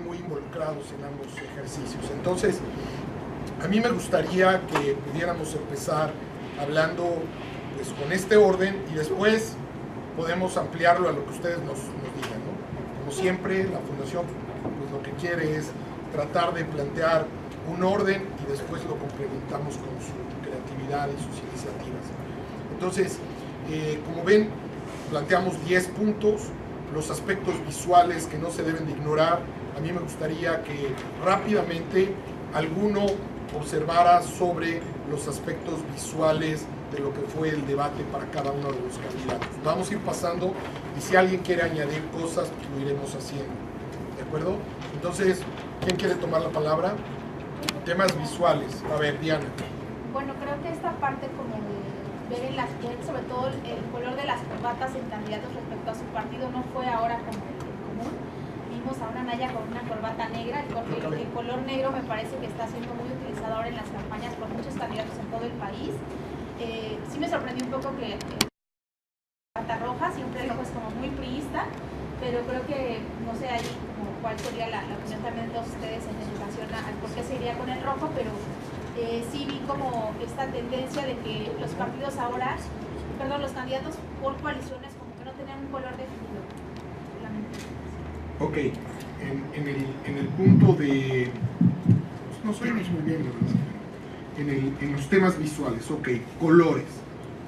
muy involucrados en ambos ejercicios. Entonces, a mí me gustaría que pudiéramos empezar hablando pues, con este orden y después podemos ampliarlo a lo que ustedes nos digan, ¿no? Como siempre, la Fundación pues, lo que quiere es tratar de plantear un orden y después lo complementamos con su creatividad y sus iniciativas. Entonces, como ven, planteamos 10 puntos, los aspectos visuales que no se deben de ignorar. A mí me gustaría que rápidamente alguno observara sobre los aspectos visuales de lo que fue el debate para cada uno de los candidatos. Vamos a ir pasando y si alguien quiere añadir cosas, pues lo iremos haciendo. ¿De acuerdo? Entonces, ¿quién quiere tomar la palabra? Temas visuales. A ver, Diana. Bueno, creo que esta parte como ver sobre todo el color de las corbatas en candidatos respecto a su partido no fue ahora como el común. Vimos a una Anaya con una corbata negra, el color negro me parece que está siendo muy utilizado ahora en las campañas por muchos candidatos en todo el país. Sí me sorprendió un poco que corbata roja, siempre el rojo es como muy priista, pero creo que, no sé, ahí como cuál sería la opinión también de todos ustedes en relación a por qué se iría con el rojo, pero sí vi como esta tendencia de que los partidos ahora, los candidatos por coaliciones como que no tenían un color definido. Ok, en el punto de... Pues nos oímos muy bien, en los temas visuales, ok, colores.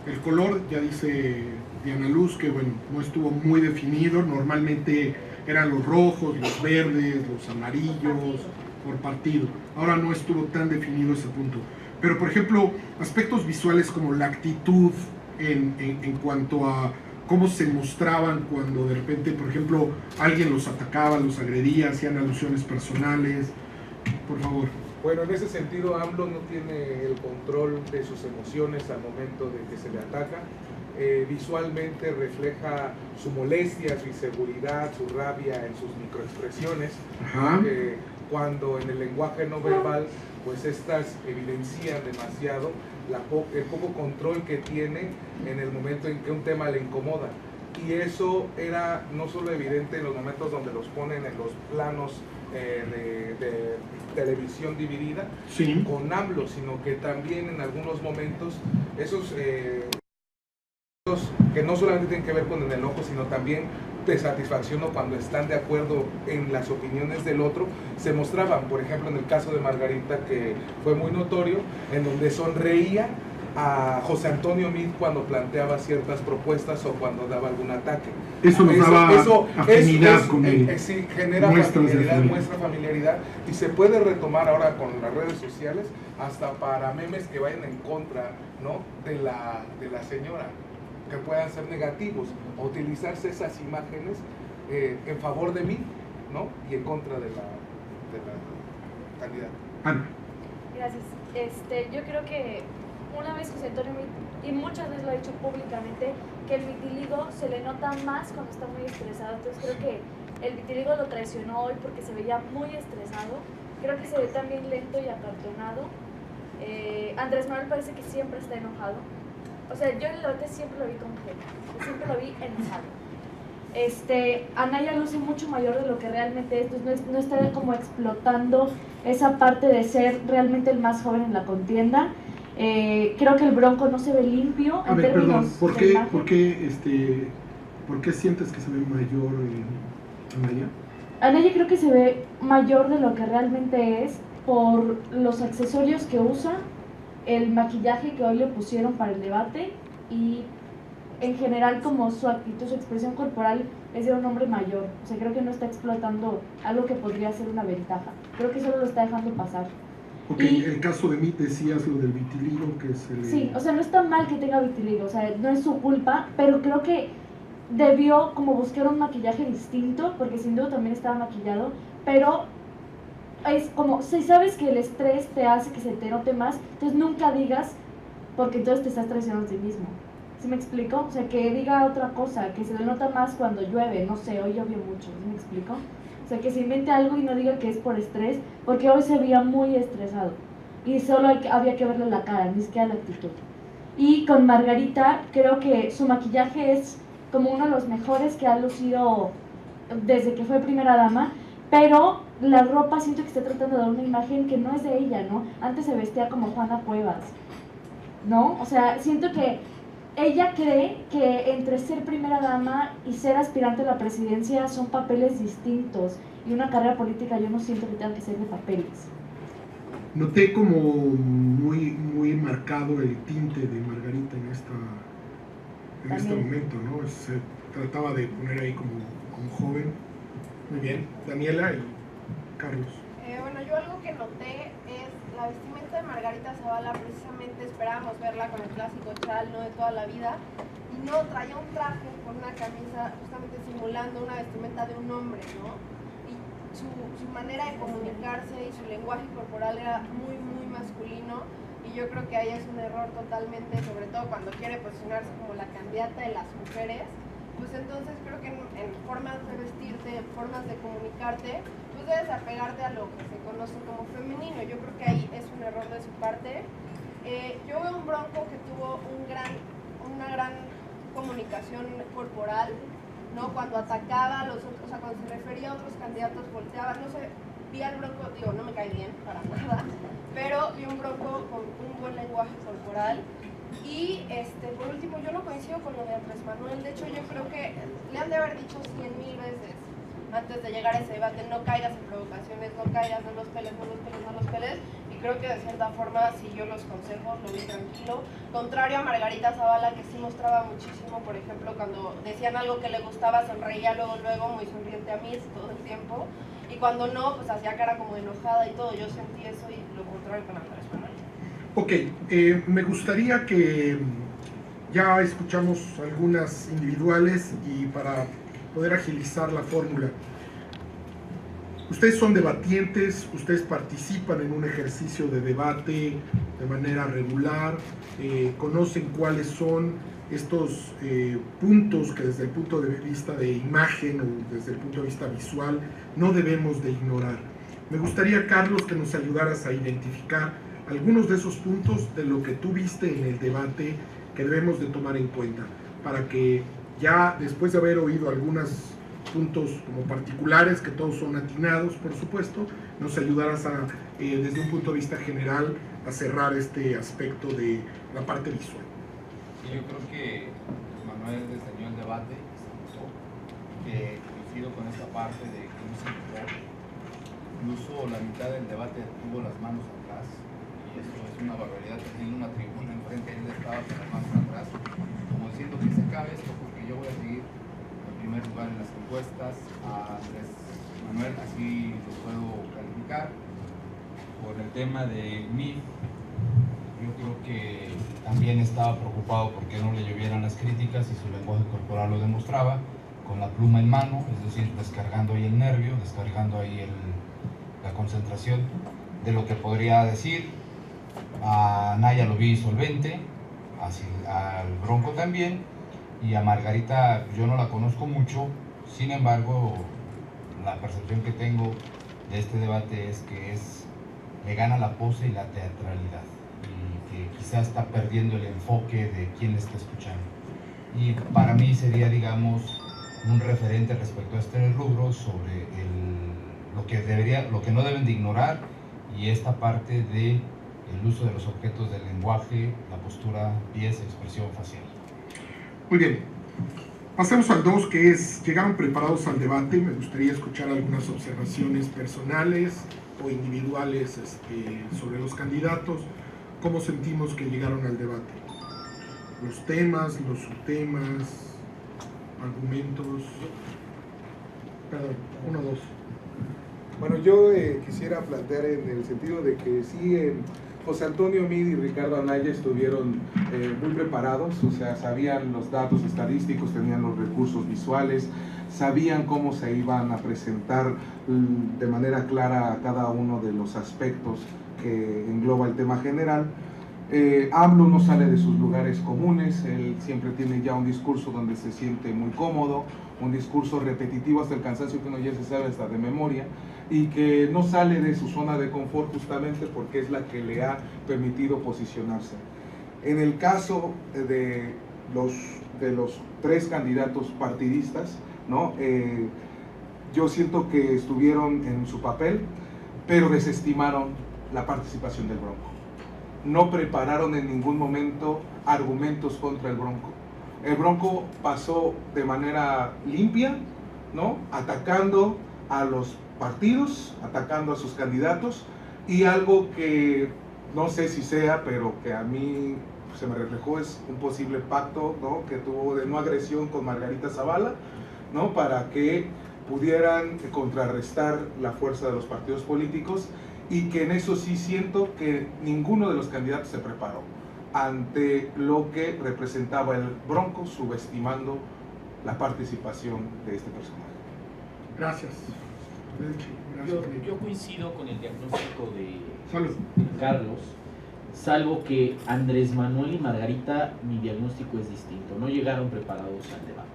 El color, ya dice Diana Luz, que bueno, no estuvo muy definido, normalmente eran los rojos, los verdes, los amarillos, por partido. Ahora no estuvo tan definido ese punto. Pero, por ejemplo, aspectos visuales como la actitud en cuanto a cómo se mostraban cuando de repente, por ejemplo, alguien los atacaba, los agredía, hacían alusiones personales. Por favor. Bueno, en ese sentido, AMLO no tiene el control de sus emociones al momento de que se le ataca. Visualmente refleja su molestia, su inseguridad, su rabia en sus microexpresiones. Cuando en el lenguaje no verbal, pues estas evidencian demasiado el poco control que tiene en el momento en que un tema le incomoda. Y eso era no solo evidente en los momentos donde los ponen en los planos de televisión dividida, sí, con AMLO, sino que también en algunos momentos esos que no solamente tienen que ver con el enojo, sino también de satisfacción o cuando están de acuerdo en las opiniones del otro, se mostraban. Por ejemplo, en el caso de Margarita, que fue muy notorio, en donde sonreía a José Antonio Meade cuando planteaba ciertas propuestas o cuando daba algún ataque. Eso nos daba afinidad con él. Sí, genera familiaridad, muestra familiaridad, y se puede retomar ahora con las redes sociales hasta para memes que vayan en contra, ¿no?, de la señora, que puedan ser negativos, o utilizarse esas imágenes en favor de mí, ¿no?, y en contra de la candidata. Ana. Gracias. Yo creo que una vez José Antonio Meade, y muchas veces lo ha dicho públicamente, que el vitiligo se le nota más cuando está muy estresado. Entonces creo que el vitiligo lo traicionó hoy porque se veía muy estresado. Creo que se ve también lento y acartonado. Andrés Manuel parece que siempre está enojado. O sea, yo en el debate siempre lo vi con gente, siempre lo vi enojado. Anaya luce mucho mayor de lo que realmente es, entonces no está como explotando esa parte de ser realmente el más joven en la contienda. Creo que el Bronco no se ve limpio en términos perdón, ¿por qué sientes que se ve mayor Anaya? Anaya creo que se ve mayor de lo que realmente es por los accesorios que usa, el maquillaje que hoy le pusieron para el debate y en general como su actitud, su expresión corporal es de un hombre mayor. O sea, creo que no está explotando algo que podría ser una ventaja. Creo que solo lo está dejando pasar. Ok, el caso de mí decías lo del vitiligo, que se le... Sí, o sea, no está mal que tenga vitiligo, o sea, no es su culpa, pero creo que debió como buscar un maquillaje distinto, porque sin duda también estaba maquillado, pero es como, si sabes que el estrés te hace que se te note más, entonces nunca digas, porque entonces te estás traicionando a ti mismo. ¿Sí me explico? O sea, que diga otra cosa, que se le nota más cuando llueve, no sé, hoy llovió mucho, ¿sí me explico? O sea, que se invente algo y no diga que es por estrés, porque hoy se veía muy estresado. Y solo había que verle la cara, ni siquiera la actitud. Y con Margarita, creo que su maquillaje es como uno de los mejores que ha lucido desde que fue primera dama, pero la ropa siento que está tratando de dar una imagen que no es de ella, ¿no? Antes se vestía como Juana Cuevas, ¿no? O sea, siento que ella cree que entre ser primera dama y ser aspirante a la presidencia son papeles distintos, y una carrera política yo no siento que tenga que ser de papeles. Noté como muy marcado el tinte de Margarita en este momento, ¿no? Se trataba de poner ahí como joven. Muy bien. Daniela y Carlos. Bueno, yo algo que noté es la vestimenta de Margarita Zavala. Precisamente esperábamos verla con el clásico chal, ¿no?, de toda la vida, y no, traía un traje con una camisa justamente simulando una vestimenta de un hombre, ¿no? Y su manera de comunicarse y su lenguaje corporal era muy masculino, y yo creo que ahí es un error totalmente, sobre todo cuando quiere posicionarse como la candidata de las mujeres. Pues entonces creo que en formas de vestirte, en formas de comunicarte, pues debes apegarte a lo que se conoce como femenino. Yo creo que ahí es un error de su parte. Yo veo un Bronco que tuvo una gran comunicación corporal, ¿no? Cuando atacaba a los otros, o sea, cuando se refería a otros candidatos, volteaba, no sé, vi al Bronco, digo, no me cae bien para nada, pero vi un Bronco con un buen lenguaje corporal. Y por último, yo no coincido con lo de Andrés Manuel. De hecho, yo creo que le han de haber dicho 100,000 veces antes de llegar a ese debate: no caigas en provocaciones, no caigas, no los peles. Y creo que de cierta forma siguió los consejos, lo vi tranquilo. Contrario a Margarita Zavala, que sí mostraba muchísimo, por ejemplo, cuando decían algo que le gustaba, sonreía luego, muy sonriente a mí todo el tiempo. Y cuando no, pues hacía cara como enojada y todo. Yo sentí eso, y lo contrario con Andrés Manuel. Ok, me gustaría que ya escuchamos algunas individuales, y para poder agilizar la fórmula, ustedes son debatientes, ustedes participan en un ejercicio de debate de manera regular, conocen cuáles son estos puntos que desde el punto de vista de imagen o desde el punto de vista visual no debemos de ignorar. Me gustaría, Carlos, que nos ayudaras a identificar algunos de esos puntos de lo que tú viste en el debate que debemos de tomar en cuenta, para que ya después de haber oído algunos puntos como particulares, que todos son atinados, por supuesto, nos ayudaras a, desde un punto de vista general, a cerrar este aspecto de la parte visual. Sí, yo creo que Manuel diseñó el debate, que coincido con esta parte de que no se enfocó. Incluso la mitad del debate tuvo las manos atrás, y eso es una barbaridad. Teniendo una tribuna enfrente, él estaba con las manos atrás, como diciendo que se acabe esto, porque yo voy a seguir en primer lugar en las encuestas a Andrés Manuel, así lo puedo calificar. Por el tema de mí, yo creo que también estaba preocupado porque no le llovieran las críticas, y su lenguaje corporal lo demostraba, con la pluma en mano, es decir, descargando ahí el nervio, descargando ahí la concentración de lo que podría decir. A Naya lo vi solvente, así, al Bronco también, y a Margarita yo no la conozco mucho. Sin embargo, la percepción que tengo de este debate es que le gana la pose y la teatralidad, y que quizás está perdiendo el enfoque de quién le está escuchando. Y para mí sería, digamos, un referente respecto a este rubro sobre lo que no deben de ignorar, y esta parte de el uso de los objetos del lenguaje, la postura, pies, expresión facial. Muy bien, pasemos al 2, que es: llegaron preparados al debate. Me gustaría escuchar algunas observaciones personales o individuales sobre los candidatos. ¿Cómo sentimos que llegaron al debate? Los temas, los subtemas, argumentos. Perdón, 1, 2. Bueno, yo quisiera plantear en el sentido de que sí, José Antonio Meade y Ricardo Anaya estuvieron muy preparados, o sea, sabían los datos estadísticos, tenían los recursos visuales, sabían cómo se iban a presentar de manera clara cada uno de los aspectos que engloba el tema general. AMLO no sale de sus lugares comunes, él siempre tiene ya un discurso donde se siente muy cómodo, un discurso repetitivo hasta el cansancio que uno ya se sabe hasta de memoria, y que no sale de su zona de confort justamente porque es la que le ha permitido posicionarse. En el caso de los 3 candidatos partidistas, ¿no? yo siento que estuvieron en su papel, pero desestimaron la participación del Bronco. No prepararon en ningún momento argumentos contra el Bronco. El Bronco pasó de manera limpia, ¿no? Atacando a los partidos, atacando a sus candidatos, y algo que no sé si sea, pero que a mí se me reflejó, es un posible pacto, ¿no?, que tuvo de no agresión con Margarita Zavala, ¿no?, para que pudieran contrarrestar la fuerza de los partidos políticos, y que en eso sí siento que ninguno de los candidatos se preparó ante lo que representaba el Bronco, subestimando la participación de este personaje. Gracias. Yo coincido con el diagnóstico de Salud. Carlos, salvo que Andrés Manuel y Margarita, mi diagnóstico es distinto. No llegaron preparados al debate.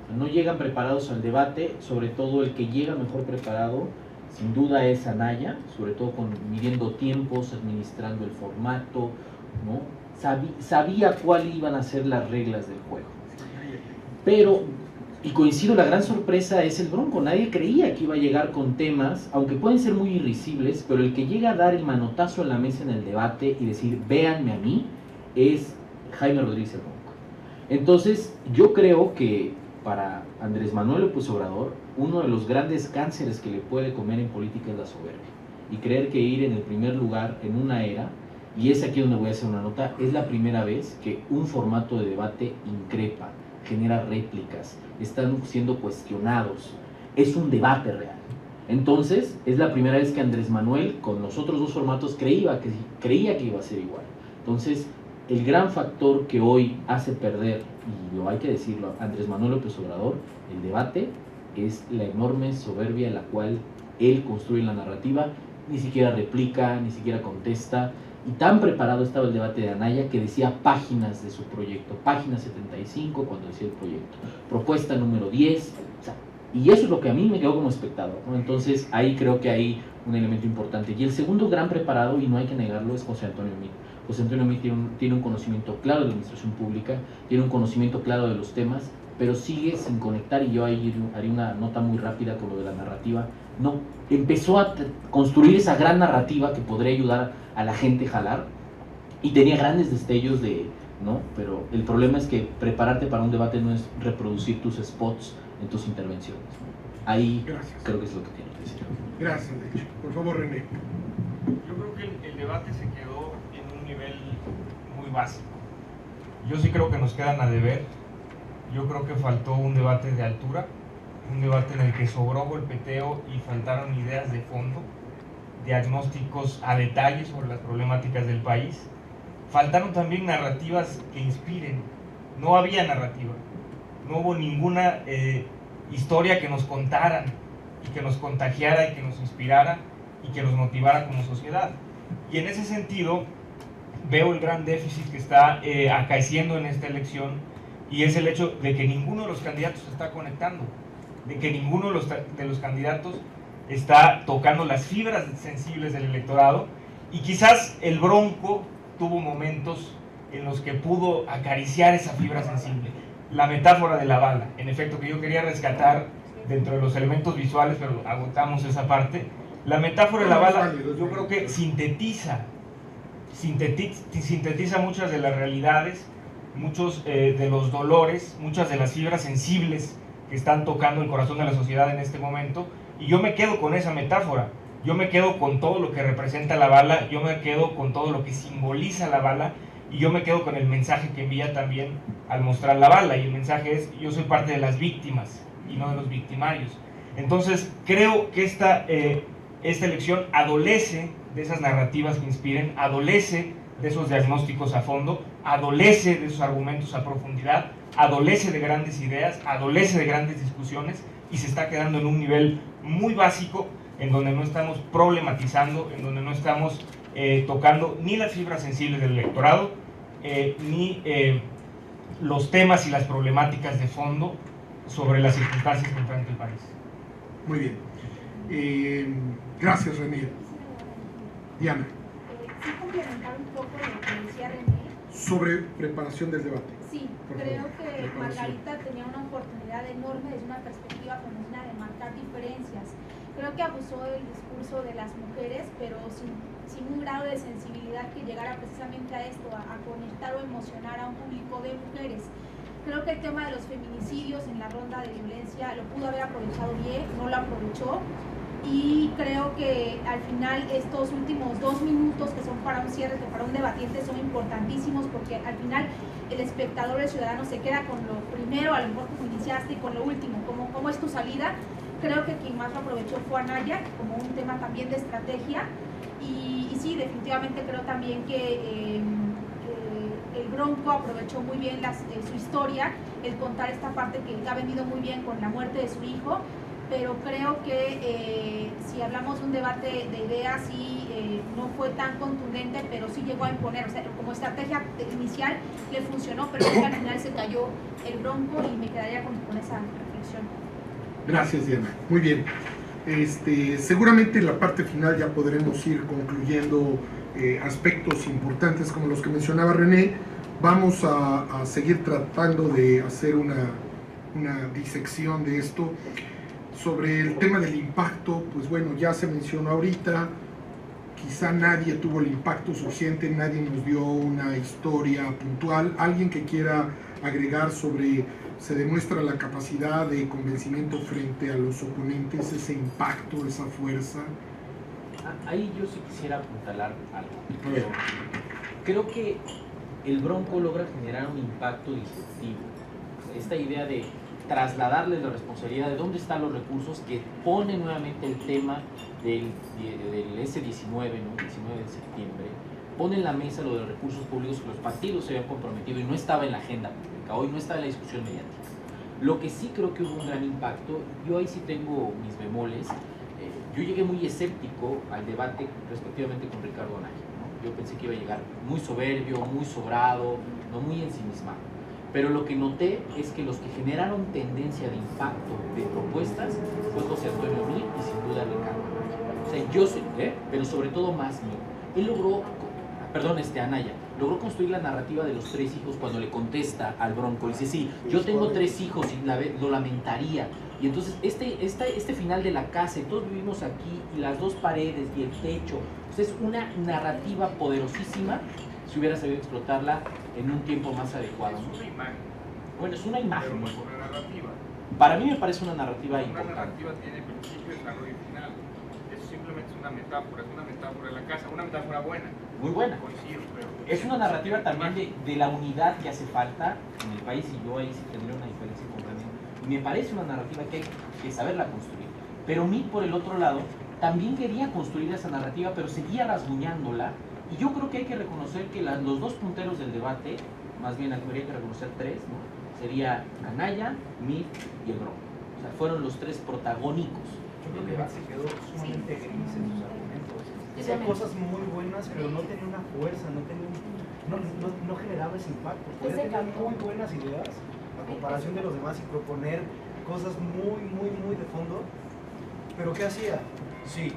O sea, no llegan preparados al debate, sobre todo el que llega mejor preparado, sin duda es Anaya, sobre todo midiendo tiempos, administrando el formato, ¿no? Sabía cuáles iban a ser las reglas del juego. Pero, y coincido, la gran sorpresa es el Bronco. Nadie creía que iba a llegar con temas, aunque pueden ser muy irrisibles, pero el que llega a dar el manotazo en la mesa en el debate y decir, véanme a mí, es Jaime Rodríguez el Bronco. Entonces, yo creo que para Andrés Manuel López Obrador, uno de los grandes cánceres que le puede comer en política es la soberbia. Y creer que ir en el primer lugar en una era, y es aquí donde voy a hacer una nota, es la primera vez que un formato de debate increpa, genera réplicas, están siendo cuestionados, es un debate real. Entonces, es la primera vez que Andrés Manuel, con los otros dos formatos, creía que iba a ser igual. Entonces, el gran factor que hoy hace perder, y lo hay que decirlo, Andrés Manuel López Obrador, el debate, es la enorme soberbia en la cual él construye la narrativa, ni siquiera replica, ni siquiera contesta, y tan preparado estaba el debate de Anaya que decía páginas de su proyecto, página 75 cuando decía el proyecto, propuesta número 10, o sea, y eso es lo que a mí me quedó como espectador, ¿no? Entonces ahí creo que hay un elemento importante. Y el segundo gran preparado, y no hay que negarlo, es José Antonio Meade. José Antonio Meade tiene un conocimiento claro de la administración pública, tiene un conocimiento claro de los temas, pero sigue sin conectar, y yo ahí haría una nota muy rápida con lo de la narrativa. No, empezó a construir esa gran narrativa que podría ayudar a la gente a jalar, y tenía grandes destellos de, ¿no? Pero el problema es que prepararte para un debate no es reproducir tus spots en tus intervenciones, ¿no? Ahí Gracias. creo que es lo que tiene que decir. Gracias, de hecho. Por favor, René. Yo creo que el debate se quedó en un nivel muy básico. Yo sí creo que nos quedan a deber. Yo creo que faltó un debate de altura, un debate en el que sobró golpeteo y faltaron ideas de fondo, diagnósticos a detalle sobre las problemáticas del país. Faltaron también narrativas que inspiren. No había narrativa, no hubo ninguna historia que nos contaran y que nos contagiara y que nos inspirara y que nos motivara como sociedad. Y en ese sentido veo el gran déficit que está acaeciendo en esta elección, y es el hecho de que ninguno de los candidatos se está conectando, de que ninguno de los candidatos está tocando las fibras sensibles del electorado, y quizás el Bronco tuvo momentos en los que pudo acariciar esa fibra sensible. La metáfora de la bala, en efecto, que yo quería rescatar dentro de los elementos visuales, pero agotamos esa parte. La metáfora de la bala, yo creo que sintetiza muchas de las realidades, muchos de los dolores, muchas de las fibras sensibles que están tocando el corazón de la sociedad en este momento, y yo me quedo con esa metáfora, yo me quedo con todo lo que representa la bala, yo me quedo con todo lo que simboliza la bala, y yo me quedo con el mensaje que envía también al mostrar la bala, y el mensaje es: yo soy parte de las víctimas y no de los victimarios. Entonces creo que esta elección adolece de esas narrativas que inspiren, adolece de esos diagnósticos a fondo, adolece de esos argumentos a profundidad, adolece de grandes ideas, adolece de grandes discusiones, y se está quedando en un nivel muy básico, en donde no estamos problematizando, en donde no estamos tocando ni las fibras sensibles del electorado, ni los temas y las problemáticas de fondo sobre las circunstancias que enfrenta el país. Muy bien. Gracias, René. Diana. Sí, complementar un poco lo que decía René. sobre preparación del debate. Sí, Por creo favor, que preparación. Margarita tenía una oportunidad enorme desde una perspectiva femenina de marcar diferencias. Creo que abusó del discurso de las mujeres, pero sin un grado de sensibilidad que llegara precisamente a esto, a conectar o emocionar a un público de mujeres. Creo que el tema de los feminicidios en la ronda de violencia lo pudo haber aprovechado bien, no lo aprovechó. Y creo que al final estos últimos 2 minutos que son para un cierre, que para un debatiente son importantísimos, porque al final el espectador, el ciudadano se queda con lo primero, a lo mejor como iniciaste, y con lo último, cómo es tu salida. Creo que quien más lo aprovechó fue Anaya, como un tema también de estrategia. Y sí, definitivamente creo también que el Bronco aprovechó muy bien su historia, el contar esta parte que ha vendido muy bien con la muerte de su hijo. Pero creo que si hablamos de un debate de ideas, sí no fue tan contundente, pero sí llegó a imponer, o sea, como estrategia inicial le funcionó, pero al final se cayó el Bronco y me quedaría con esa reflexión. Gracias, Diana. Muy bien. Seguramente en la parte final ya podremos ir concluyendo aspectos importantes como los que mencionaba René. Vamos a seguir tratando de hacer una disección de esto. Sobre el tema del impacto, pues bueno, ya se mencionó ahorita, quizá nadie tuvo el impacto suficiente, nadie nos dio una historia puntual. Alguien que quiera agregar sobre, se demuestra la capacidad de convencimiento frente a los oponentes, ese impacto, esa fuerza. Ahí yo sí quisiera apuntalar algo. Creo que el Bronco logra generar un impacto disruptivo. Esta idea de trasladarles la responsabilidad de dónde están los recursos, que pone nuevamente el tema del S19, ¿no? 19 de septiembre, pone en la mesa lo de los recursos públicos que los partidos se habían comprometido y no estaba en la agenda pública, hoy no está en la discusión mediática. Lo que sí creo que hubo un gran impacto, yo ahí sí tengo mis bemoles, yo llegué muy escéptico al debate respectivamente con Ricardo Anaya, ¿no? Yo pensé que iba a llegar muy soberbio, muy sobrado, no muy ensimismado. Pero lo que noté es que los que generaron tendencia de impacto de propuestas fue José Antonio Meade y sin duda Ricardo Anaya. O sea, yo sé, pero sobre todo más Meade. Él logró, Anaya, logró construir la narrativa de los 3 hijos cuando le contesta al Bronco. Le dice, sí, yo tengo 3 hijos y lo lamentaría. Y entonces este final de la casa, y todos vivimos aquí, y las 2 paredes y el techo, pues es una narrativa poderosísima si hubiera sabido explotarla en un tiempo más adecuado, ¿no? Es una imagen. Bueno, es una imagen. Pero no es una narrativa. Para mí me parece una narrativa Una importante. narrativa tiene principio, desarrollo y final. Eso simplemente es una metáfora de la casa, una metáfora buena. Muy buena. Coincido, pero Es una narrativa también de la unidad que hace falta en el país, y yo ahí sí tendría una diferencia con René. Me parece una narrativa que hay que saberla construir. Pero Meade, por el otro lado, también quería construir esa narrativa, pero seguía rasguñándola. Y yo creo que hay que reconocer que los 2 punteros del debate, más bien habría que reconocer 3, ¿no? Sería Anaya, Meade y el Bronco. O sea, fueron los 3 protagónicos. Yo creo que Meade se quedó sumamente gris en sus argumentos. Decía cosas muy buenas, pero no tenía una fuerza, no generaba ese impacto. Podía tener muy buenas ideas a comparación de los demás y proponer cosas muy de fondo. Pero ¿qué hacía? Sí,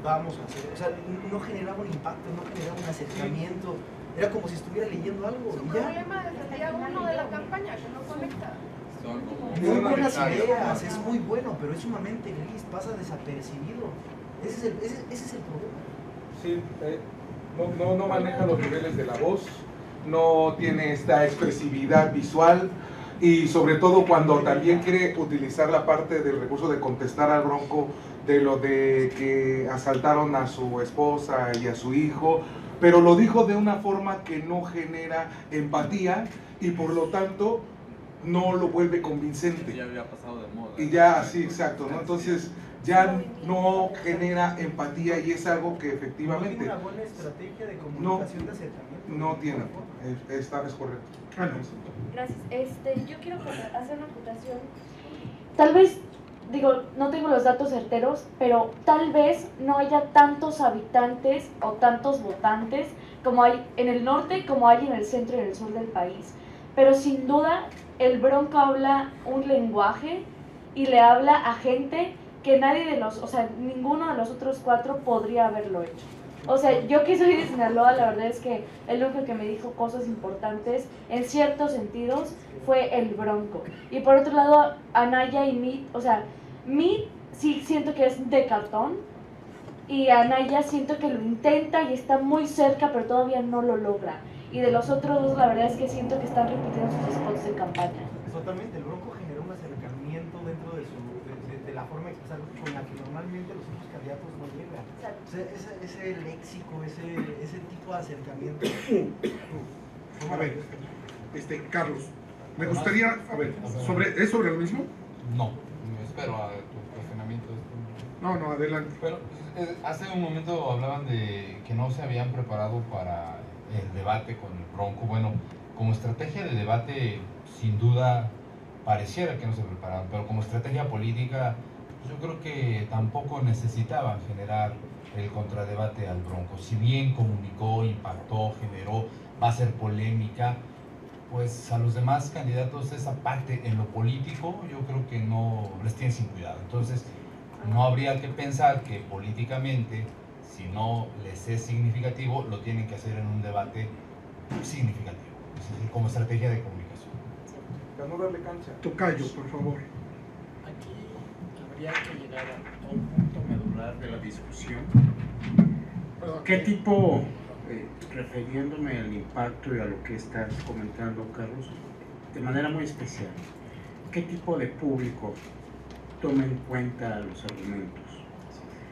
vamos a hacer. O sea, no generaba un impacto, no generaba un acercamiento. Era como si estuviera leyendo algo. Su Y ya. problema desde el día 1 de la campaña, que no conecta. Muy buenas ideas, es muy bueno, pero es sumamente gris, pasa desapercibido. Ese es el problema. Sí, no maneja los niveles de la voz, no tiene esta expresividad visual, y sobre todo cuando también quiere utilizar la parte del recurso de contestar al Bronco de lo de que asaltaron a su esposa y a su hijo, pero lo dijo de una forma que no genera empatía y por lo tanto no lo vuelve convincente. Ya había pasado de moda. Y ya, sí, exacto, ¿no? Entonces ya no genera empatía y es algo que No efectivamente tiene una buena estrategia de comunicación de acercamiento. no tiene. Es correcto. Gracias. Yo quiero hacer una acotación. Tal vez, no tengo los datos certeros, pero tal vez no haya tantos habitantes o tantos votantes como hay en el norte, como hay en el centro y en el sur del país. Pero sin duda, el Bronco habla un lenguaje y le habla a gente que ninguno de los otros 4 podría haberlo hecho. O sea, yo que soy de Sinaloa, la verdad es que el único que me dijo cosas importantes, en ciertos sentidos, fue el Bronco. Y por otro lado, Anaya y Meet, o sea, Meet sí siento que es de cartón, y Anaya siento que lo intenta y está muy cerca, pero todavía no lo logra. Y de los otros dos, la verdad es que siento que están repitiendo sus spots de campaña. Totalmente, el Bronco generó un acercamiento dentro de la forma de expresar con la que normalmente los otros candidatos no llegan. O sea, ese léxico, ese tipo de acercamiento. A ver, Carlos, me gustaría, a ver, ¿es sobre lo mismo? No, espero a tu cuestionamiento. No, adelante. Pero hace un momento hablaban de que no se habían preparado para el debate con el Bronco. Bueno, como estrategia de debate, sin duda pareciera que no se prepararon, pero como estrategia política, yo creo que tampoco necesitaban generar el contradebate al Bronco. Si bien comunicó, impactó, generó, va a ser polémica, pues a los demás candidatos esa parte en lo político yo creo que no les tienen sin cuidado. Entonces no habría que pensar que políticamente, si no les es significativo, lo tienen que hacer en un debate significativo, es decir, como estrategia de comunicación. Para no darle cancha. Tocayo, por favor. Aquí habría que llegar a un punto medular de la discusión. ¿Qué tipo, refiriéndome al impacto y a lo que estás comentando, Carlos, de manera muy especial, qué tipo de público toma en cuenta los argumentos?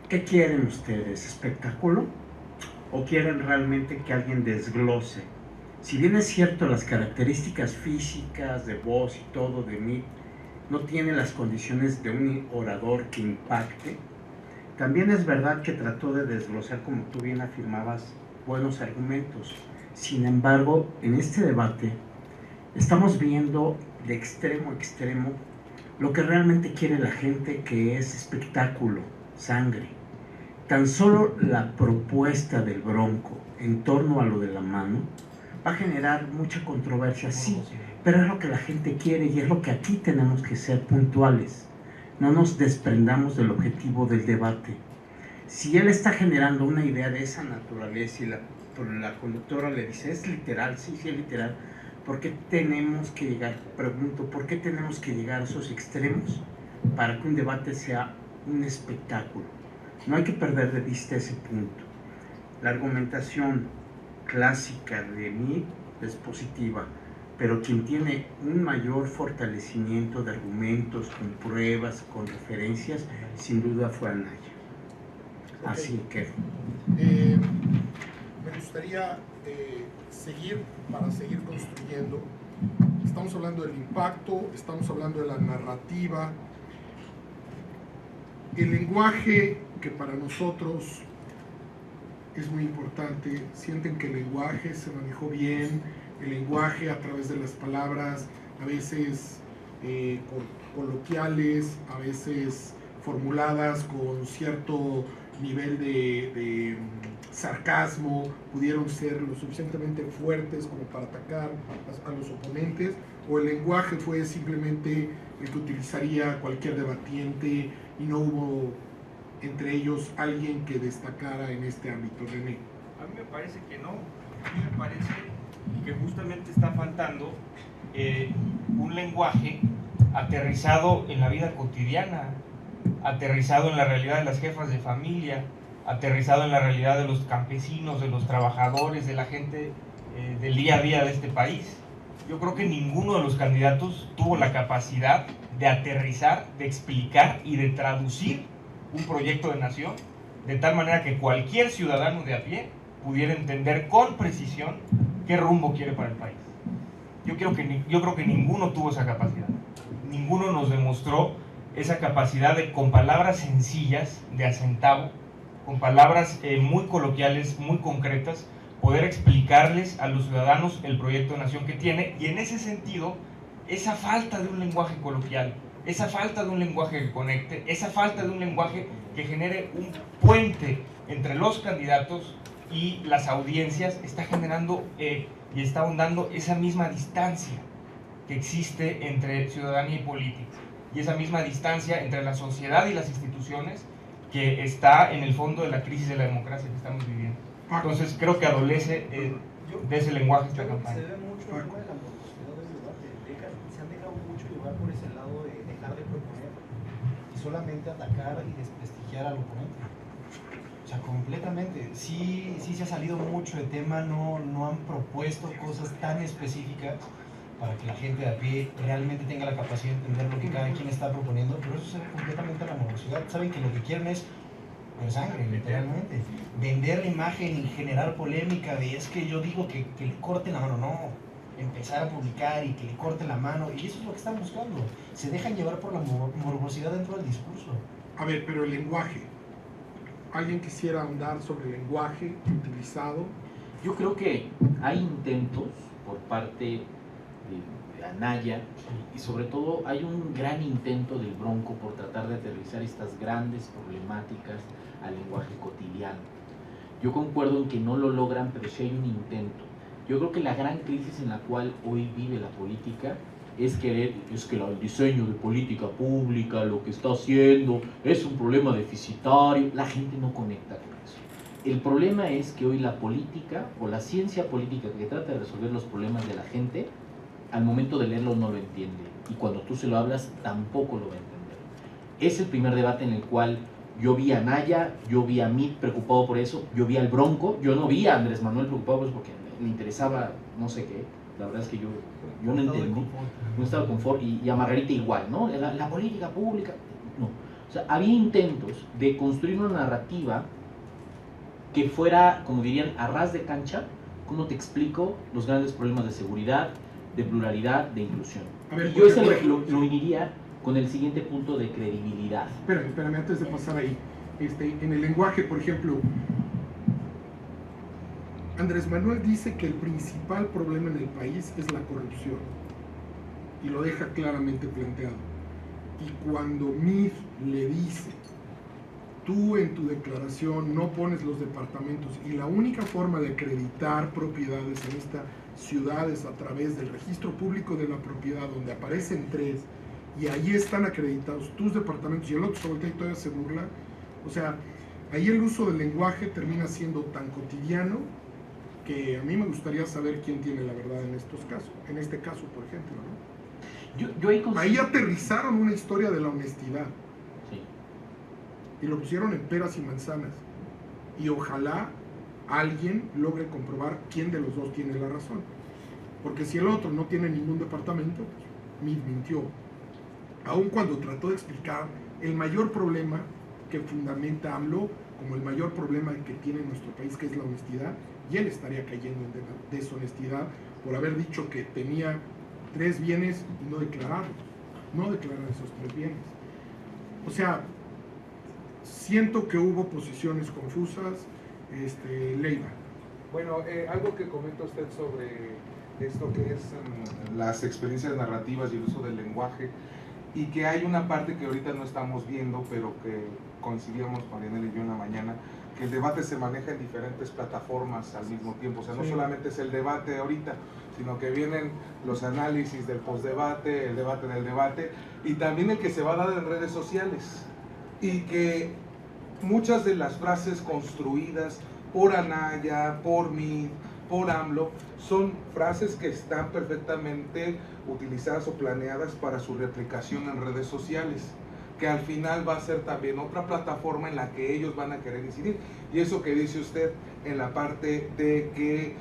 ¿Qué quieren ustedes? ¿Espectáculo? ¿O quieren realmente que alguien desglose? Si bien es cierto, las características físicas, de voz y todo de mí no tiene las condiciones de un orador que impacte, también es verdad que trató de desglosar, como tú bien afirmabas, buenos argumentos. Sin embargo, en este debate estamos viendo de extremo a extremo lo que realmente quiere la gente, que es espectáculo, sangre. Tan solo la propuesta del Bronco en torno a lo de la mano va a generar mucha controversia, sí, pero es lo que la gente quiere y es lo que aquí tenemos que ser puntuales. No nos desprendamos del objetivo del debate. Si él está generando una idea de esa naturaleza y la conductora le dice, ¿es literal? Sí, es literal. ¿Por qué tenemos que llegar, pregunto, por qué tenemos que llegar a esos extremos para que un debate sea un espectáculo? No hay que perder de vista ese punto. La argumentación clásica de mí es positiva, pero quien tiene un mayor fortalecimiento de argumentos, con pruebas, con referencias, sin duda fue Anaya. Así que... me gustaría para seguir construyendo. Estamos hablando del impacto, estamos hablando de la narrativa, el lenguaje, que para nosotros es muy importante. Sienten que el lenguaje se manejó bien, el lenguaje a través de las palabras, a veces coloquiales, a veces formuladas con cierto nivel de sarcasmo, pudieron ser lo suficientemente fuertes como para atacar a los oponentes, o el lenguaje fue simplemente el que utilizaría cualquier debatiente y no hubo entre ellos alguien que destacara en este ámbito. René. A mí me parece que no. A mí me parece que justamente está faltando un lenguaje aterrizado en la vida cotidiana, aterrizado en la realidad de las jefas de familia, aterrizado en la realidad de los campesinos, de los trabajadores, de la gente del día a día de este país. Yo creo que ninguno de los candidatos tuvo la capacidad de aterrizar, de explicar y de traducir un proyecto de nación de tal manera que cualquier ciudadano de a pie pudiera entender con precisión qué rumbo quiere para el país. Yo creo que ninguno tuvo esa capacidad. Ninguno nos demostró esa capacidad de, con palabras sencillas, de a centavo, con palabras muy coloquiales, muy concretas, poder explicarles a los ciudadanos el proyecto de nación que tiene. Y en ese sentido, esa falta de un lenguaje coloquial, esa falta de un lenguaje que conecte, esa falta de un lenguaje que genere un puente entre los candidatos y las audiencias, está generando y está ahondando esa misma distancia que existe entre ciudadanía y política, y esa misma distancia entre la sociedad y las instituciones, que está en el fondo de la crisis de la democracia que estamos viviendo. Entonces creo que adolece de ese lenguaje esta campaña. Se ve mucho el tema de la morosidad del debate. Se han dejado mucho llevar por ese lado de dejar de proponer y solamente atacar y desprestigiar al oponente. O sea, completamente. Sí se ha salido mucho de tema, no han propuesto cosas tan específicas para que la gente de a pie realmente tenga la capacidad de entender lo que cada quien está proponiendo, pero eso se ve completamente a la morosidad. Saben que lo que quieren es ver sangre, literalmente. Vender la imagen y generar polémica de es que yo digo que le corten la mano, no. Empezar a publicar y que le corten la mano, y eso es lo que están buscando. Se dejan llevar por la morbosidad dentro del discurso. A ver, pero el lenguaje. ¿Alguien quisiera ahondar sobre el lenguaje utilizado? Yo creo que hay intentos por parte de Anaya y sobre todo hay un gran intento del Bronco por tratar de aterrizar estas grandes problemáticas al lenguaje cotidiano. Yo concuerdo en que no lo logran, pero sí hay un intento. Yo creo que la gran crisis en la cual hoy vive la política es que el diseño de política pública, lo que está haciendo, es un problema deficitario. La gente no conecta con eso. El problema es que hoy la política o la ciencia política que trata de resolver los problemas de la gente, al momento de leerlo no lo entiende. Y cuando tú se lo hablas, tampoco lo va a entender. Es el primer debate en el cual yo vi a Anaya, yo vi a Meade preocupado por eso, yo vi al Bronco, yo no vi a Andrés Manuel preocupado por eso porque le interesaba no sé qué. La verdad es que yo no entendí, no estaba de confort, y a Margarita igual, ¿no? La política pública, no. O sea, había intentos de construir una narrativa que fuera, como dirían, a ras de cancha. ¿Cómo te explico los grandes problemas de seguridad, de pluralidad, de inclusión? A ver, y yo ese lo uniría con el siguiente punto de credibilidad. Espérame, antes de pasar ahí. En el lenguaje, por ejemplo, Andrés Manuel dice que el principal problema en el país es la corrupción y lo deja claramente planteado. Y cuando Meade le dice, tú en tu declaración no pones los departamentos y la única forma de acreditar propiedades en estas ciudades a través del registro público de la propiedad, donde aparecen 3 y ahí están acreditados tus departamentos y el otro se voltea y todavía se burla, o sea, ahí el uso del lenguaje termina siendo tan cotidiano que a mí me gustaría saber quién tiene la verdad en estos casos, en este caso, por ejemplo, ¿no? Ahí aterrizaron una historia de la honestidad. Sí. Y lo pusieron en peras y manzanas. Y ojalá alguien logre comprobar quién de los dos tiene la razón. Porque si el otro no tiene ningún departamento, pues mintió. Aun cuando trató de explicar el mayor problema que fundamenta AMLO como el mayor problema que tiene nuestro país, que es la honestidad, y él estaría cayendo en deshonestidad por haber dicho que tenía 3 bienes y no declarar esos 3 bienes. O sea, siento que hubo posiciones confusas. Leiva. Bueno, algo que comenta usted sobre esto que es las experiencias narrativas y el uso del lenguaje, y que hay una parte que ahorita no estamos viendo, pero que coincidíamos con Marianela y yo en la mañana, que el debate se maneja en diferentes plataformas al mismo tiempo. O sea, no solamente es el debate ahorita, sino que vienen los análisis del postdebate, el debate del debate, y también el que se va a dar en redes sociales. Y que muchas de las frases construidas por Anaya, por Meade, por AMLO, son frases que están perfectamente utilizadas o planeadas para su replicación en redes sociales, que al final va a ser también otra plataforma en la que ellos van a querer incidir. Y eso que dice usted en la parte de que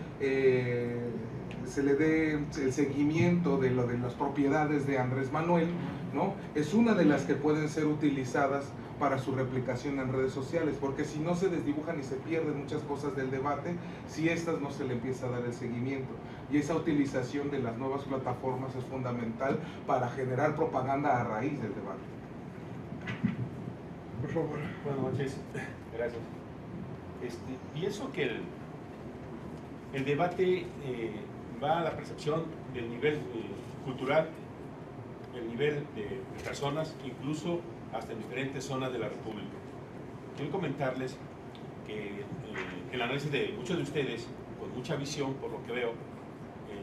se le dé el seguimiento de lo de las propiedades de Andrés Manuel, ¿no? Es una de las que pueden ser utilizadas para su replicación en redes sociales, porque si no se desdibujan y se pierden muchas cosas del debate, si estas no se le empieza a dar el seguimiento. Y esa utilización de las nuevas plataformas es fundamental para generar propaganda a raíz del debate. Por favor. Buenas noches. Gracias. Pienso que el debate va a la percepción del nivel cultural, el nivel de personas, incluso hasta en diferentes zonas de la República. Quiero comentarles que el análisis de muchos de ustedes, con mucha visión, por lo que veo,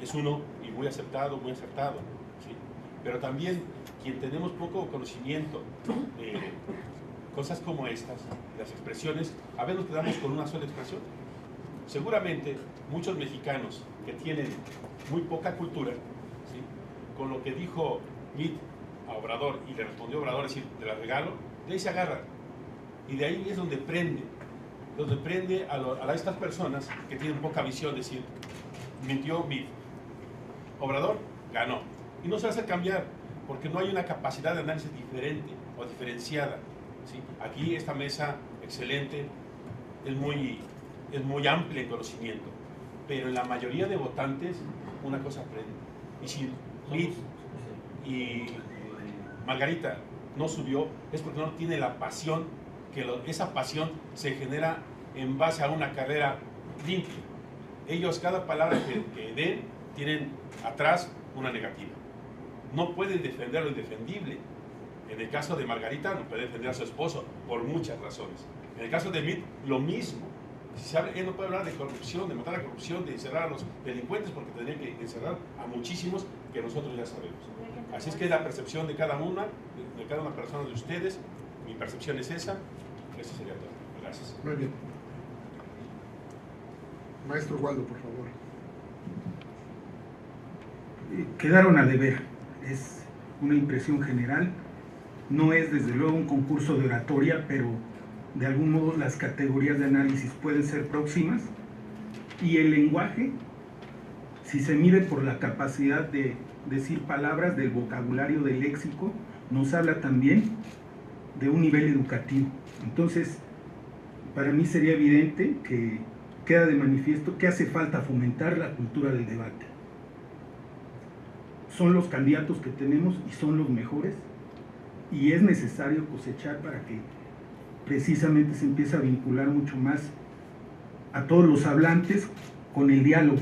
es uno y muy acertado, ¿sí? Pero también quien tenemos poco conocimiento cosas como estas, las expresiones, a veces nos quedamos con una sola expresión. Seguramente muchos mexicanos que tienen muy poca cultura, ¿sí?, con lo que dijo Meade a Obrador y le respondió Obrador, es decir, te la regalo, de ahí se agarran. Y de ahí es donde prende a estas personas que tienen poca visión, decir, mintió Meade. Obrador ganó. Y no se hace cambiar, porque no hay una capacidad de análisis diferente o diferenciada, ¿sí? Aquí esta mesa, excelente, es muy amplia en conocimiento, pero en la mayoría de votantes una cosa aprende. Y si Meade y Margarita no subió, es porque no tiene la pasión, esa pasión se genera en base a una carrera limpia. Ellos, cada palabra que den, tienen atrás una negativa. No pueden defender lo indefendible. En el caso de Margarita, no puede defender a su esposo por muchas razones. En el caso de Meade, lo mismo. Él no puede hablar de corrupción, de matar la corrupción, de encerrar a los delincuentes, porque tendría que encerrar a muchísimos que nosotros ya sabemos. Así es que la percepción de cada una persona de ustedes, mi percepción es esa. Eso sería todo. Gracias. Muy bien. Maestro Waldo, por favor. Quedaron a deber, es una impresión general. No es desde luego un concurso de oratoria, pero de algún modo las categorías de análisis pueden ser próximas, y el lenguaje, si se mide por la capacidad de decir palabras, del vocabulario, del léxico, nos habla también de un nivel educativo. Entonces, para mí sería evidente que queda de manifiesto que hace falta fomentar la cultura del debate. Son los candidatos que tenemos y son los mejores, y es necesario cosechar para que precisamente se empiece a vincular mucho más a todos los hablantes con el diálogo.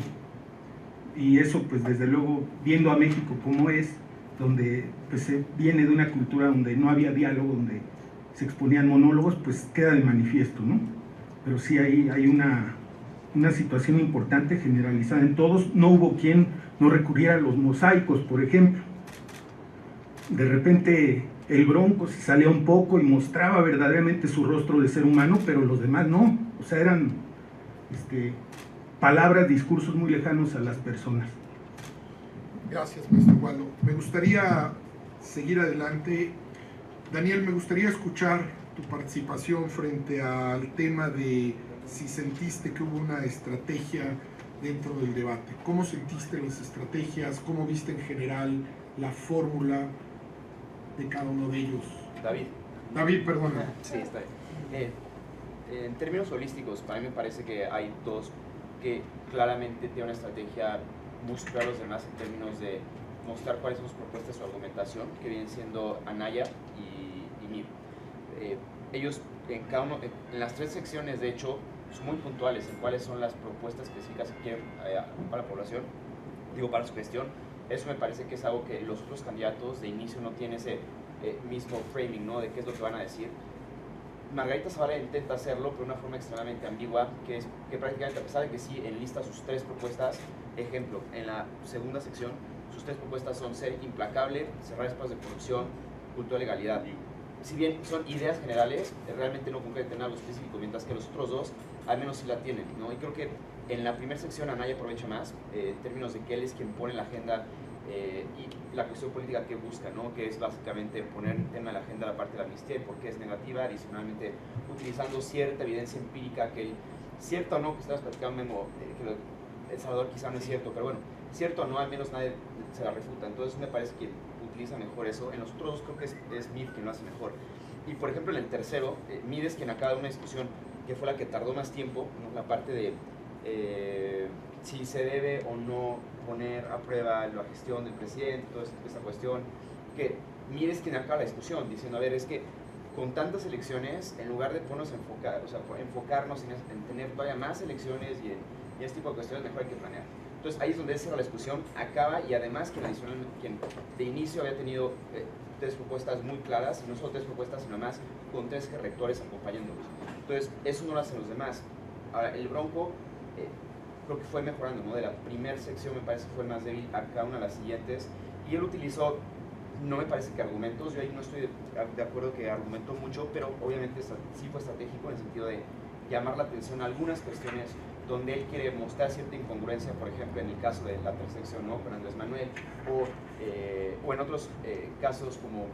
Y eso, pues desde luego, viendo a México como es, donde pues se viene de una cultura donde no había diálogo, donde se exponían monólogos, pues queda de manifiesto, ¿no? Pero sí hay una situación importante generalizada en todos. No hubo quien no recurriera a los mosaicos, por ejemplo. De repente el Bronco se salía un poco y mostraba verdaderamente su rostro de ser humano, pero los demás no. O sea, eran palabras, discursos muy lejanos a las personas. Gracias, maestro Waldo. Me gustaría seguir adelante. Daniel, me gustaría escuchar tu participación frente al tema de si sentiste que hubo una estrategia dentro del debate. ¿Cómo sentiste las estrategias? ¿Cómo viste en general la fórmula de cada uno de ellos? David, perdona. Sí, está bien. En términos holísticos, para mí me parece que hay dos que claramente tienen una estrategia muy superior a los demás en términos de mostrar cuáles son sus propuestas, su argumentación, que vienen siendo Anaya y Meade. Ellos en las tres secciones, de hecho, son muy puntuales en cuáles son las propuestas específicas que quieren para la población, para su gestión. Eso me parece que es algo que los otros candidatos de inicio no tienen ese mismo framing, ¿no?, de qué es lo que van a decir. Margarita Zavala intenta hacerlo, pero de una forma extremadamente ambigua, que prácticamente, a pesar de que sí enlista sus tres propuestas, ejemplo, en la segunda sección, sus tres propuestas son ser implacable, cerrar espacios de corrupción, cultura de legalidad. Si bien son ideas generales, realmente no concretan algo específico, mientras que los otros dos al menos sí la tienen, ¿no? Y creo que en la primera sección Anaya aprovecha más, en términos de que él es quien pone la agenda y la cuestión política que busca, ¿no?, que es básicamente poner en tema de la agenda la parte de la amnistía y por qué es negativa, adicionalmente utilizando cierta evidencia empírica que, cierta o no, que estabas platicando, Memo, que El Salvador quizá no es cierto, pero bueno, cierto o no, al menos nadie se la refuta. Entonces me parece que utiliza mejor eso. En los otros dos creo que es Meade quien lo hace mejor. Y por ejemplo en el tercero, Meade es quien acaba de una discusión que fue la que tardó más tiempo, ¿no?, la parte de si se debe o no poner a prueba la gestión del presidente, toda esta cuestión, que Meade es quien acaba la discusión, diciendo, a ver, es que con tantas elecciones, en lugar de ponernos a enfocarnos en tener todavía más elecciones y este tipo de cuestiones, mejor hay que planear. Entonces ahí es donde la discusión acaba, y además quien de inicio había tenido tres propuestas muy claras, y no solo tres propuestas, sino más con tres rectores acompañándolos. Entonces eso no lo hacen los demás. Ahora, el Bronco creo que fue mejorando, ¿no? De la primera sección me parece fue más débil a cada una de las siguientes, y él utilizó no me parece que argumentos, yo ahí no estoy de acuerdo que argumentó mucho, pero obviamente sí fue estratégico en el sentido de llamar la atención a algunas cuestiones donde él quiere mostrar cierta incongruencia, por ejemplo, en el caso de la intersección, ¿no?, con Andrés Manuel, o en otros casos como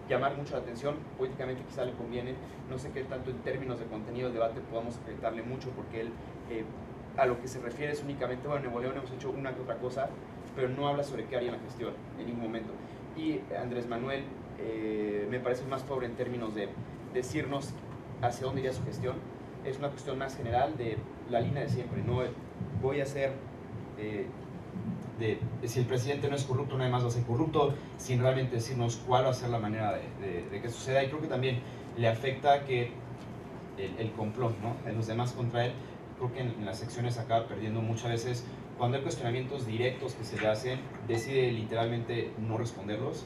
llamar mucho la atención, políticamente quizá le conviene, no sé qué tanto en términos de contenido del debate podamos afectarle mucho, porque él a lo que se refiere es únicamente, bueno, en Nuevo León hemos hecho una que otra cosa, pero no habla sobre qué haría en la gestión en ningún momento. Y Andrés Manuel me parece más pobre en términos de decirnos hacia dónde iría su gestión. Es una cuestión más general de la línea de siempre, no voy a hacer si el presidente no es corrupto, nada más va a ser corrupto, sin realmente decirnos cuál va a ser la manera de que suceda. Y creo que también le afecta que el complot, ¿no?, de los demás contra él, creo que en las secciones acaba perdiendo muchas veces. Cuando hay cuestionamientos directos que se le hacen, decide literalmente no responderlos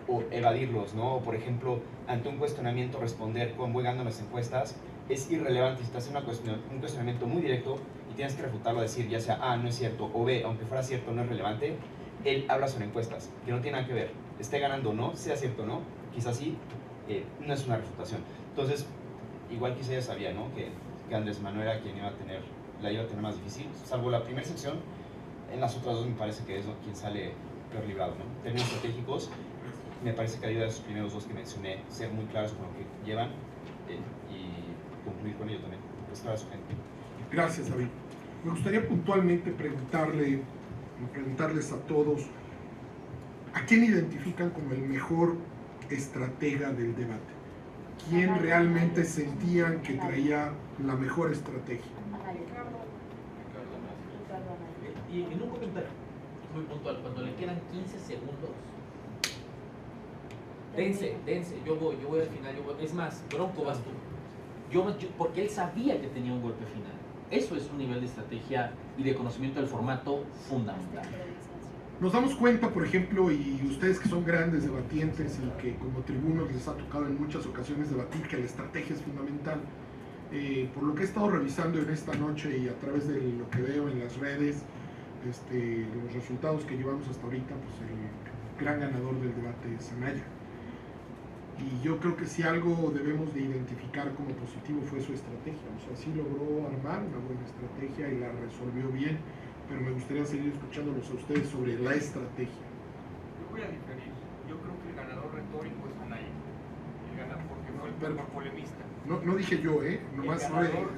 o evadirlos, ¿no? O por ejemplo, ante un cuestionamiento responder con voy ganando las encuestas es irrelevante. Si te hace un cuestionamiento muy directo y tienes que refutarlo, decir ya sea A, no es cierto, o B, aunque fuera cierto, no es relevante, él habla sobre encuestas, que no tiene nada que ver, esté ganando o no, sea cierto o no, quizás sí, no es una refutación. Entonces, igual quizá ya sabía, ¿no?, que Andrés Manuel era quien la iba a tener más difícil, salvo la primera sección. En las otras dos me parece que es quien sale peor librado, ¿no? En términos estratégicos, me parece que ayuda a esos primeros dos que mencioné, ser muy claros con lo que llevan y concluir con ello también, prestar a su gente. Gracias, David. Me gustaría puntualmente preguntarles a todos, ¿a quién identifican como el mejor estratega del debate? ¿Quién realmente sentían que traía la mejor estrategia? Y en un comentario muy puntual, cuando le quedan 15 segundos, dense, yo voy al final, es más, Bronco, vas tú. Porque él sabía que tenía un golpe final. Eso es un nivel de estrategia y de conocimiento del formato fundamental. Nos damos cuenta, por ejemplo, y ustedes que son grandes debatientes y que como tribunos les ha tocado en muchas ocasiones debatir, que la estrategia es fundamental. Por lo que he estado revisando en esta noche y a través de lo que veo en las redes, los resultados que llevamos hasta ahorita, pues el gran ganador del debate es Anaya. Y yo creo que si algo debemos de identificar como positivo fue su estrategia. O sea, sí logró armar una buena estrategia y la resolvió bien, pero me gustaría seguir escuchándolos a ustedes sobre la estrategia. Yo voy a diferir. Yo creo que el ganador retórico es Anaya. Porque fue el mejor polemista. No dije yo, nomás ganador,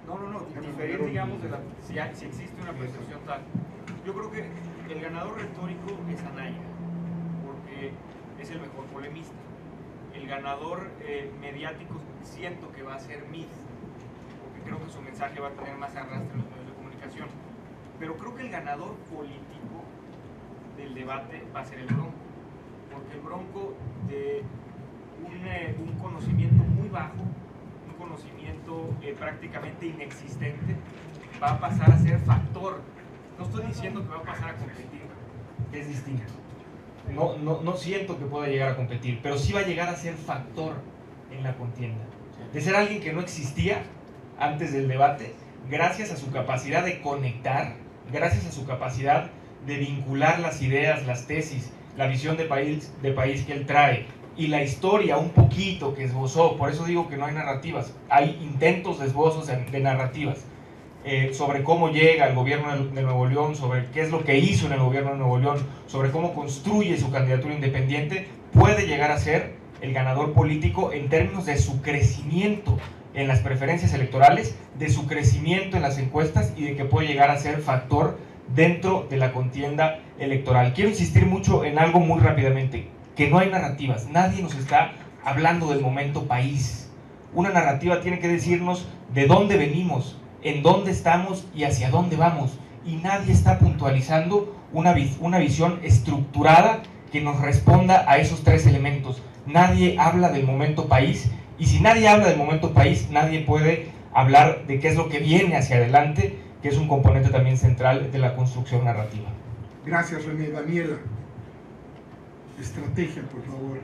no, diferir, digamos, si existe una percepción tal. Yo creo que el ganador retórico es Anaya, porque es el mejor polemista. El ganador mediático siento que va a ser Mid, porque creo que su mensaje va a tener más arrastre en los medios de comunicación. Pero creo que el ganador político del debate va a ser el Bronco, porque el Bronco de un conocimiento muy bajo, un conocimiento prácticamente inexistente, va a pasar a ser factor. No estoy diciendo que va a pasar a competir, es distinto. No siento que pueda llegar a competir, pero sí va a llegar a ser factor en la contienda. De ser alguien que no existía antes del debate, gracias a su capacidad de conectar, gracias a su capacidad de vincular las ideas, las tesis, la visión de país que él trae y la historia un poquito que esbozó. Por eso digo que no hay narrativas, hay intentos de esbozos de narrativas sobre cómo llega al gobierno de Nuevo León, sobre qué es lo que hizo en el gobierno de Nuevo León, sobre cómo construye su candidatura independiente. Puede llegar a ser el ganador político en términos de su crecimiento en las preferencias electorales, de su crecimiento en las encuestas y de que puede llegar a ser factor dentro de la contienda electoral. Quiero insistir mucho en algo muy rápidamente, que no hay narrativas, nadie nos está hablando del momento país. Una narrativa tiene que decirnos de dónde venimos, en dónde estamos y hacia dónde vamos, y nadie está puntualizando una visión estructurada que nos responda a esos tres elementos. Nadie habla del momento país, y si nadie habla del momento país, nadie puede hablar de qué es lo que viene hacia adelante, que es un componente también central de la construcción narrativa. Gracias, René. Daniela, estrategia, por favor.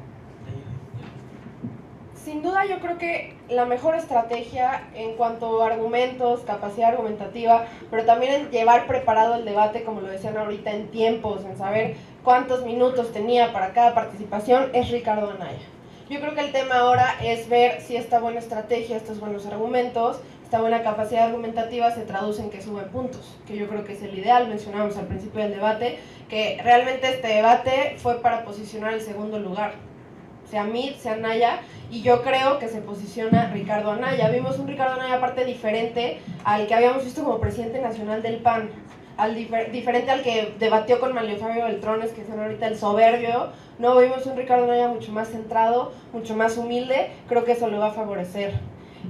sin duda yo creo que la mejor estrategia en cuanto a argumentos, capacidad argumentativa, pero también en llevar preparado el debate, como lo decían ahorita, en tiempos, en saber cuántos minutos tenía para cada participación, es Ricardo Anaya. Yo creo que el tema ahora es ver si esta buena estrategia, estos buenos argumentos, esta buena capacidad argumentativa se traduce en que suben puntos, que yo creo que es el ideal. Mencionábamos al principio del debate que realmente este debate fue para posicionar el segundo lugar, sea Meade, sea Anaya, y yo creo que se posiciona Ricardo Anaya. Vimos un Ricardo Anaya aparte diferente al que habíamos visto como presidente nacional del PAN, diferente al que debatió con Mario Fabio Beltrones, que son ahorita el soberbio. No, vimos un Ricardo Anaya mucho más centrado, mucho más humilde. Creo que eso lo va a favorecer.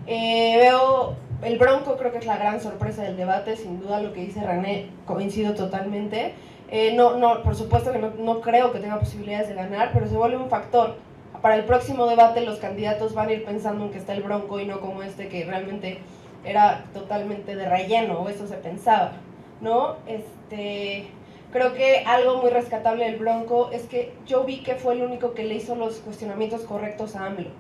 Veo el Bronco, creo que es la gran sorpresa del debate, sin duda lo que dice René, coincido totalmente. Por supuesto que no creo que tenga posibilidades de ganar, pero se vuelve un factor. Para el próximo debate los candidatos van a ir pensando en que está el Bronco y no como este que realmente era totalmente de relleno, o eso se pensaba, ¿no? Creo que algo muy rescatable del Bronco es que yo vi que fue el único que le hizo los cuestionamientos correctos a AMLO.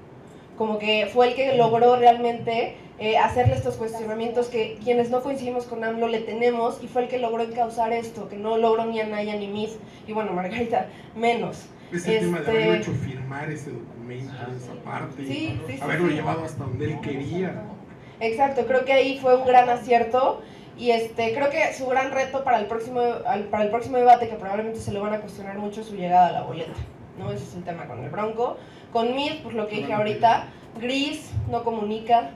Como que fue el que logró realmente hacerle estos cuestionamientos que quienes no coincidimos con AMLO le tenemos, y fue el que logró encauzar esto, que no logró ni Anaya ni Meade, y bueno, Margarita menos. Ese tema de haberlo hecho firmar ese documento, esa parte, sí, haberlo llevado hasta donde él quería. Exacto, creo que ahí fue un gran acierto, y creo que su gran reto para el próximo debate, que probablemente se lo van a cuestionar mucho, es su llegada a la boleta, ¿no? Ese es el tema con el Bronco. Con Meade, pues lo que dije ahorita, gris, no comunica,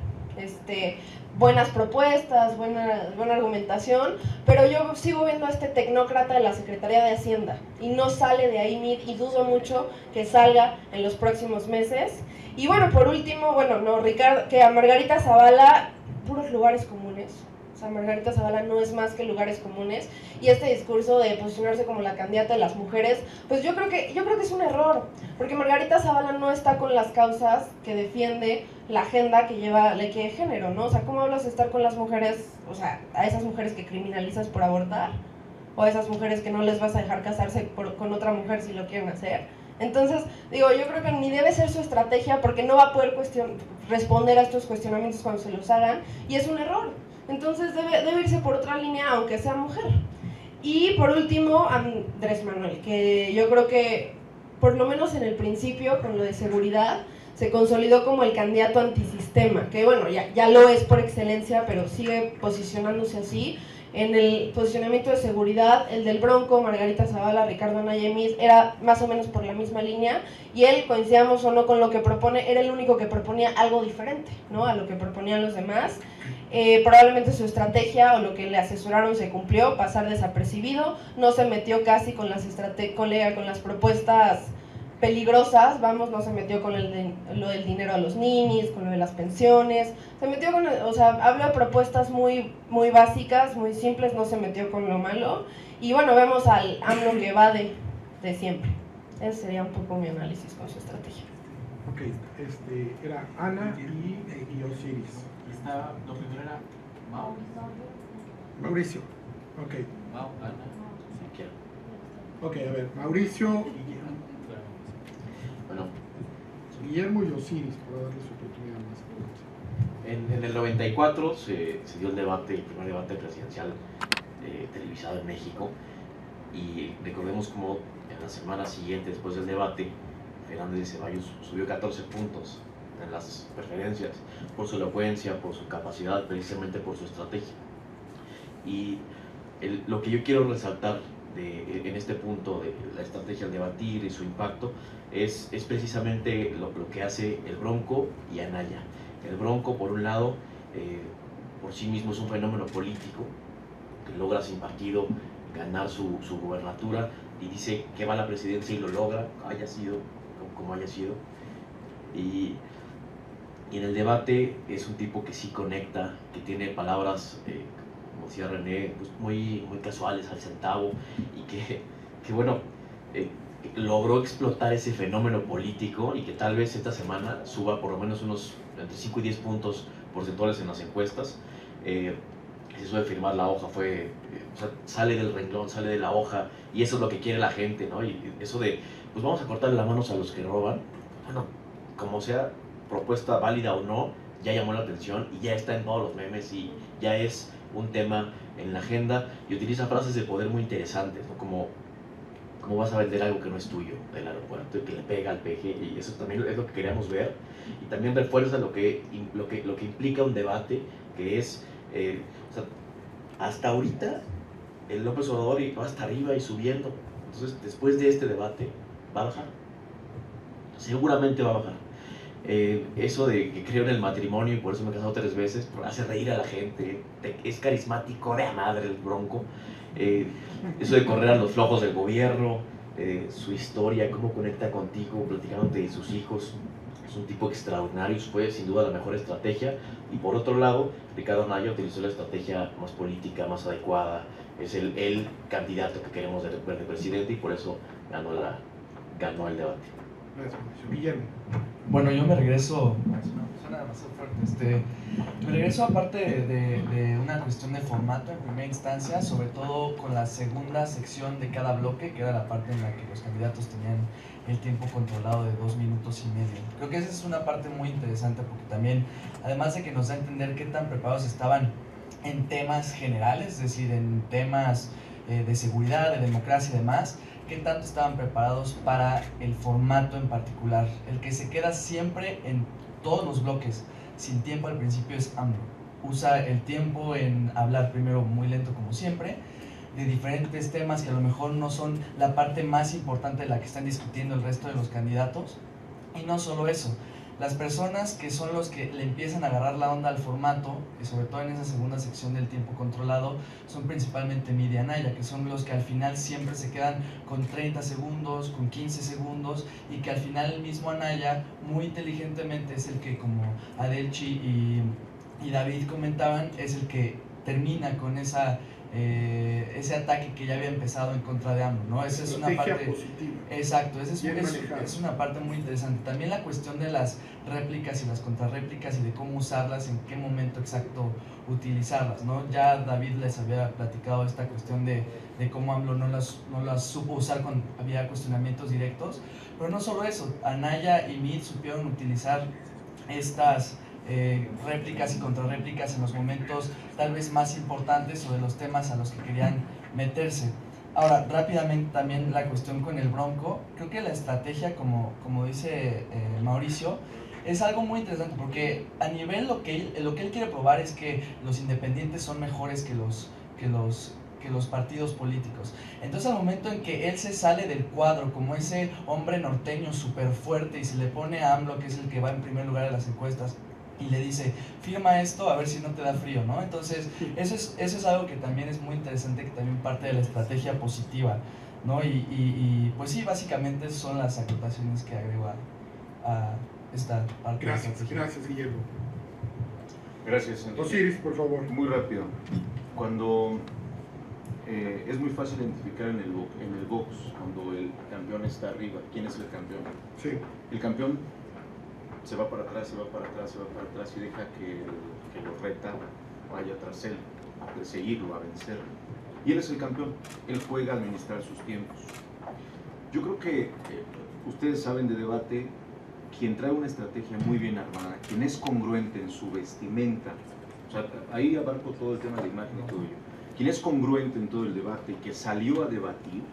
buenas propuestas, buena argumentación, pero yo sigo viendo a este tecnócrata de la Secretaría de Hacienda y no sale de ahí Meade, y dudo mucho que salga en los próximos meses. Y bueno, por último, que a Margarita Zavala, puros lugares comunes. O sea, Margarita Zavala no es más que lugares comunes, y este discurso de posicionarse como la candidata de las mujeres, pues yo creo que es un error, porque Margarita Zavala no está con las causas que defiende la agenda que lleva la equidad de género, ¿no? O sea, ¿cómo hablas de estar con las mujeres, o sea, a esas mujeres que criminalizas por abortar, o a esas mujeres que no les vas a dejar casarse con otra mujer si lo quieren hacer? Entonces, yo creo que ni debe ser su estrategia, porque no va a poder responder a estos cuestionamientos cuando se los hagan, y es un error. Entonces debe irse por otra línea, aunque sea mujer. Y por último, Andrés Manuel, que yo creo que, por lo menos en el principio, con lo de seguridad, se consolidó como el candidato antisistema, que bueno, ya lo es por excelencia, pero sigue posicionándose así. En el posicionamiento de seguridad, el del Bronco, Margarita Zavala, Ricardo Anaya y Meade, era más o menos por la misma línea, y él, coincidamos o no con lo que propone, era el único que proponía algo diferente, ¿no?, a lo que proponían los demás. Probablemente su estrategia o lo que le asesoraron se cumplió, pasar desapercibido, no se metió casi con las propuestas peligrosas, no se metió con lo del dinero a los ninis, con lo de las pensiones, se metió habló de propuestas muy, muy básicas, muy simples, no se metió con lo malo, y bueno, vemos al AMLO que va de siempre. Ese sería un poco mi análisis con su estrategia. Ok, era Ana y Osiris. Lo primero era Mauricio. Ok. Ana, si quiero. Ok, a ver, Mauricio y Guillermo y Osiris, para darles oportunidad más. En el 94 se dio el primer debate presidencial televisado en México, y recordemos cómo en la semana siguiente, después del debate, Fernández de Ceballos subió 14 puntos en las preferencias por su elocuencia, por su capacidad, precisamente por su estrategia. Y lo que yo quiero resaltar en este punto de la estrategia al debatir y su impacto es precisamente lo que hace el Bronco y Anaya. El Bronco, por un lado, por sí mismo es un fenómeno político que logra sin partido ganar su gubernatura, y dice que va a la presidencia y lo logra, haya sido como haya sido. Y en el debate es un tipo que sí conecta, que tiene palabras, como decía René, pues muy, muy casuales, al centavo, y que bueno, logró explotar ese fenómeno político, y que tal vez esta semana suba por lo menos unos entre 5 y 10 puntos porcentuales en las encuestas. Eso de firmar la hoja sale del renglón, sale de la hoja, y eso es lo que quiere la gente, ¿no? Y eso de, pues vamos a cortarle las manos a los que roban, bueno, como sea, propuesta válida o no, ya llamó la atención y ya está en todos los memes y ya es un tema en la agenda y utiliza frases de poder muy interesantes, ¿no? Como ¿cómo vas a vender algo que no es tuyo del aeropuerto y que le pega al peje? Y eso también es lo que queríamos ver. Y también refuerza lo que implica un debate, que es, o sea, hasta ahorita el López Obrador va hasta arriba y subiendo. Entonces, después de este debate, va a bajar. Seguramente va a bajar. Eso de que creo en el matrimonio y por eso me he casado 3 veces, hace reír a la gente, es carismático de a madre el Bronco. Eso de correr a los flojos del gobierno, su historia, cómo conecta contigo, platicándote de sus hijos, es un tipo extraordinario, fue sin duda la mejor estrategia. Y por otro lado, Ricardo Anaya utilizó la estrategia más política, más adecuada, es el candidato que queremos ver de presidente y por eso ganó el debate. Gracias, Guillermo. Bueno, yo me regreso, suena demasiado fuerte, me regreso aparte de una cuestión de formato en primera instancia, sobre todo con la segunda sección de cada bloque, que era la parte en la que los candidatos tenían el tiempo controlado de 2 minutos y medio. Creo que esa es una parte muy interesante porque también, además de que nos da a entender qué tan preparados estaban en temas generales, es decir, en temas de seguridad, de democracia y demás, qué tanto estaban preparados para el formato en particular. El que se queda siempre en todos los bloques sin tiempo al principio es AMLO. Usa el tiempo en hablar primero muy lento como siempre, de diferentes temas que a lo mejor no son la parte más importante de la que están discutiendo el resto de los candidatos. Y no solo eso, las personas que son los que le empiezan a agarrar la onda al formato, y sobre todo en esa segunda sección del tiempo controlado, son principalmente Mid y Anaya, que son los que al final siempre se quedan con 30 segundos, con 15 segundos, y que al final el mismo Anaya, muy inteligentemente, es el que, como Adelchi y David comentaban, es el que termina con ese ataque que ya había empezado en contra de AMLO, ¿no? Esa es una parte positiva. Exacto, esa es una parte muy interesante. También la cuestión de las réplicas y las contrarréplicas y de cómo usarlas, en qué momento exacto utilizarlas, ¿no? Ya David les había platicado esta cuestión de cómo AMLO no las supo usar cuando había cuestionamientos directos, pero no solo eso, Anaya y Mid supieron utilizar estas réplicas y contrarréplicas en los momentos tal vez más importantes o de los temas a los que querían meterse. Ahora, rápidamente también la cuestión con el Bronco, creo que la estrategia, como dice Mauricio, es algo muy interesante porque a nivel lo que él quiere probar es que los independientes son mejores que los partidos políticos. Entonces al momento en que él se sale del cuadro como ese hombre norteño súper fuerte y se le pone a AMLO, que es el que va en primer lugar en las encuestas, y le dice, firma esto a ver si no te da frío, ¿no? Entonces, eso es algo que también es muy interesante, que también parte de la estrategia positiva, ¿no? Y pues sí, básicamente son las acotaciones que agrego a esta parte. Gracias, Guillermo. Gracias, Enrique. Osiris, por favor. Muy rápido. Cuando es muy fácil identificar en el box, cuando el campeón está arriba, ¿quién es el campeón? Sí. El campeón se va para atrás, se va para atrás, se va para atrás y deja que lo reta vaya tras él, a perseguirlo, a vencerlo. Y él es el campeón, él juega a administrar sus tiempos. Yo creo que ustedes saben de debate, quien trae una estrategia muy bien armada, quien es congruente en su vestimenta, o sea, ahí abarco todo el tema de imagen y todo ello, quien es congruente en todo el debate y que salió a debatir,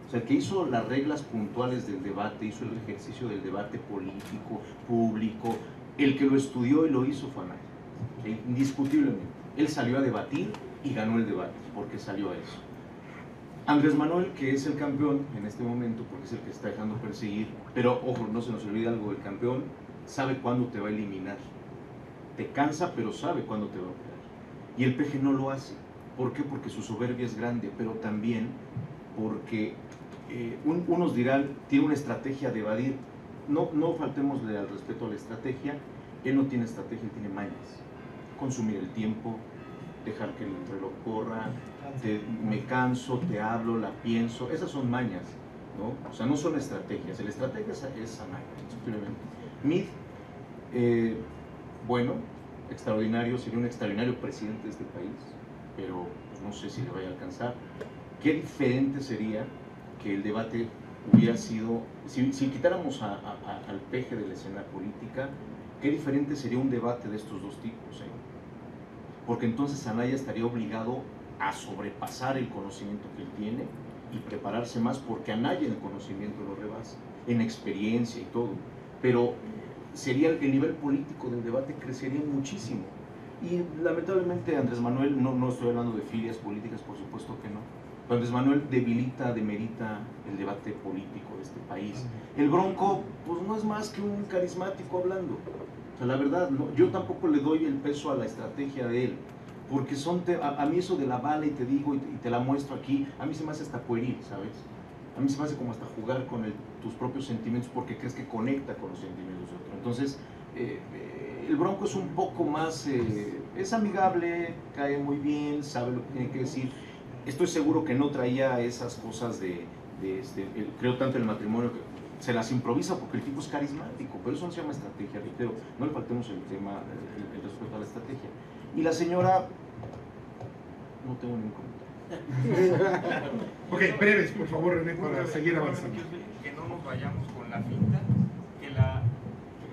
o sea, que hizo las reglas puntuales del debate, hizo el ejercicio del debate político, público, el que lo estudió y lo hizo fue Anaya, indiscutiblemente. Él salió a debatir y ganó el debate, porque salió a eso. Andrés Manuel, que es el campeón en este momento, porque es el que está dejando perseguir, pero ojo, no se nos olvide algo, el campeón sabe cuándo te va a eliminar. Te cansa, pero sabe cuándo te va a operar. Y el peje no lo hace. ¿Por qué? Porque su soberbia es grande, pero también porque unos dirán, tiene una estrategia de evadir. No faltémosle al respeto a la estrategia. Él no tiene estrategia, él tiene mañas. Consumir el tiempo, dejar que el reloj corra, me canso, te hablo, la pienso. Esas son mañas, ¿no? O sea, no son estrategias. La estrategia es Anaya, simplemente. Mid, bueno, extraordinario, sería un extraordinario presidente de este país, pero pues, no sé si le vaya a alcanzar. Qué diferente sería que el debate hubiera sido, si quitáramos al peje de la escena política, Qué diferente sería un debate de estos dos tipos, ¿eh? Porque entonces Anaya estaría obligado a sobrepasar el conocimiento que él tiene y prepararse más, porque Anaya en el conocimiento lo rebasa, en experiencia y todo, pero sería el nivel político del debate crecería muchísimo. Y lamentablemente Andrés Manuel, no estoy hablando de filias políticas, por supuesto que no, pero Andrés Manuel demerita el debate político de este país. El Bronco, pues no es más que un carismático hablando. O sea, la verdad, no, yo tampoco le doy el peso a la estrategia de él, porque a mí eso de la bala y te digo y te la muestro aquí, a mí se me hace hasta pueril, ¿sabes? A mí se me hace como hasta jugar con tus propios sentimientos porque crees que conecta con los sentimientos de otro. Entonces, el Bronco es un poco más, es amigable, cae muy bien, sabe lo que tiene que decir. Estoy seguro que no traía esas cosas creo tanto en el matrimonio que se las improvisa porque el tipo es carismático, pero eso no se llama estrategia, reitero, no le faltemos el tema, el respeto a la estrategia. Y la señora, no tengo ningún comentario. Ok, breves, por favor, René, para seguir avanzando. Que no nos vayamos con la finta,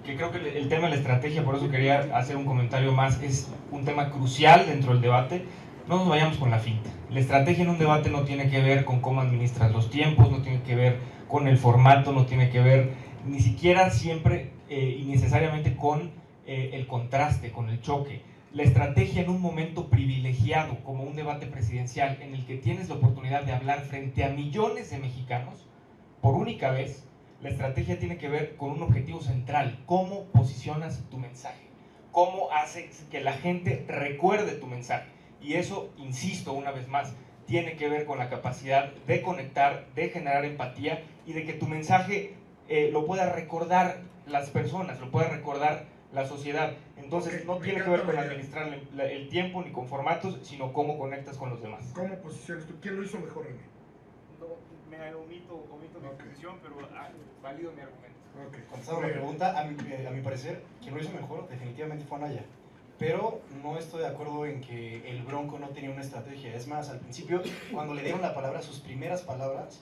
que creo que el tema de la estrategia, por eso quería hacer un comentario más, es un tema crucial dentro del debate. No nos vayamos con la finta. La estrategia en un debate no tiene que ver con cómo administras los tiempos, no tiene que ver con el formato, no tiene que ver ni siquiera siempre y necesariamente con el contraste, con el choque. La estrategia en un momento privilegiado como un debate presidencial en el que tienes la oportunidad de hablar frente a millones de mexicanos por única vez, la estrategia tiene que ver con un objetivo central: cómo posicionas tu mensaje, cómo haces que la gente recuerde tu mensaje. Y eso, insisto una vez más, tiene que ver con la capacidad de conectar, de generar empatía y de que tu mensaje lo pueda recordar las personas, lo pueda recordar la sociedad. Entonces no tiene que ver con administrar el tiempo ni con formatos, sino cómo conectas con los demás. ¿Cómo posicionas tú? ¿Quién lo hizo mejor, René? No, me omito mi posición, pero valido mi argumento. Contestando la pregunta, a mi parecer, quien lo hizo mejor definitivamente fue Anaya. Pero no estoy de acuerdo en que el Bronco no tenía una estrategia. Es más, al principio, cuando le dieron la palabra, sus primeras palabras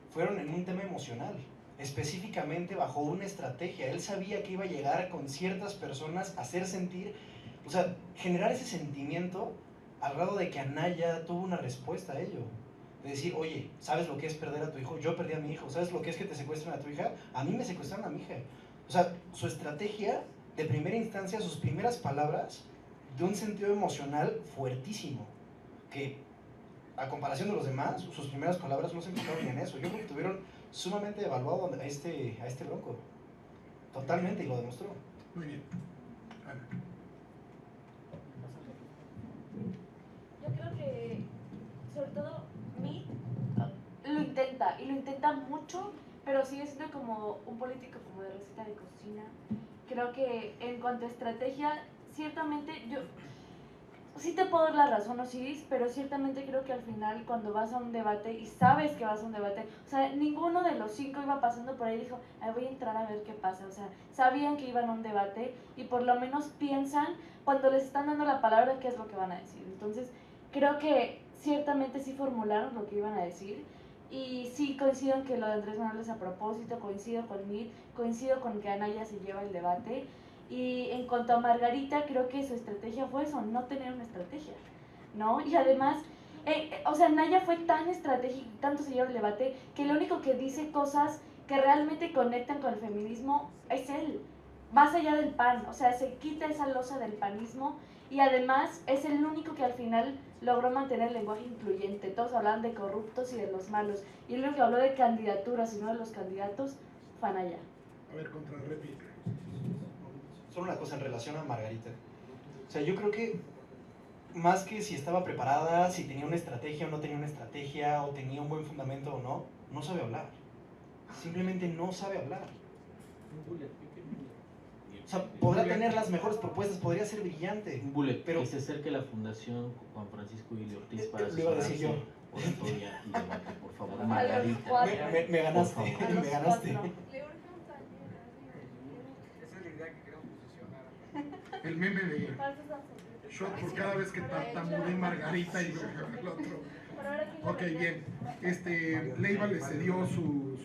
fueron en un tema emocional, específicamente bajo una estrategia. Él sabía que iba a llegar con ciertas personas a hacer sentir, o sea, generar ese sentimiento al grado de que Anaya tuvo una respuesta a ello. De decir, oye, ¿sabes lo que es perder a tu hijo? Yo perdí a mi hijo. ¿Sabes lo que es que te secuestren a tu hija? A mí me secuestraron a mi hija. O sea, su estrategia de primera instancia, sus primeras palabras, de un sentido emocional fuertísimo, que a comparación de los demás, sus primeras palabras no se enfocaron ni en eso. Yo creo que tuvieron sumamente evaluado a este Bronco, totalmente, y lo demostró. Muy bien. Ana. Yo creo que, sobre todo, Meade lo intenta, y lo intenta mucho, pero sigue siendo como un político como de receta de cocina. Creo que en cuanto a estrategia, ciertamente yo sí te puedo dar la razón, Osiris, pero ciertamente creo que al final cuando vas a un debate y sabes que vas a un debate, o sea, ninguno de los 5 iba pasando por ahí y dijo, voy a entrar a ver qué pasa. O sea, sabían que iban a un debate y por lo menos piensan cuando les están dando la palabra qué es lo que van a decir. Entonces, creo que ciertamente sí formularon lo que iban a decir. Y sí coincido en que lo de Andrés Manuel es a propósito, coincido con Meade, coincido con que Anaya se lleva el debate. Y en cuanto a Margarita, creo que su estrategia fue eso, no tener una estrategia, ¿no? Y además, o sea, Anaya fue tan estratégico, tanto se lleva el debate, que lo único que dice cosas que realmente conectan con el feminismo es él, más allá del PAN, o sea, se quita esa losa del panismo. Y además es el único que al final logró mantener el lenguaje incluyente. Todos hablaban de corruptos y de los malos. Y el único que habló de candidaturas y no de los candidatos fue Anaya. A ver, contra réplica. Solo una cosa en relación a Margarita. O sea, yo creo que más que si estaba preparada, si tenía una estrategia o no tenía una estrategia, o tenía un buen fundamento o no, no sabe hablar. Simplemente no sabe hablar. O sea, podrá tener las mejores propuestas, podría ser brillante. Un bullet, pero que se acerque la Fundación Juan Francisco y Ortiz para lo iba a decir yo. oratoria y debate, por favor. Margarita. Me ganaste, me ganaste. Esa es la idea que queremos posicionar. El meme de shot por cada vez que tartamudeé Margarita y el otro. Ok, bien. Leiva le cedió su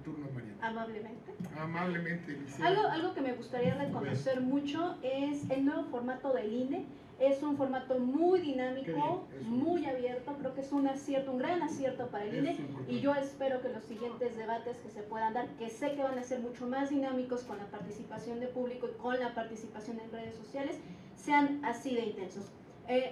turno a Mariana. Amablemente. Amablemente, Alicia. Algo que me gustaría reconocer mucho es el nuevo formato del INE. Es un formato muy dinámico, muy abierto, creo que es un acierto, un gran acierto para el INE, y yo espero que los siguientes debates que se puedan dar, que sé que van a ser mucho más dinámicos con la participación de público y con la participación en redes sociales, sean así de intensos.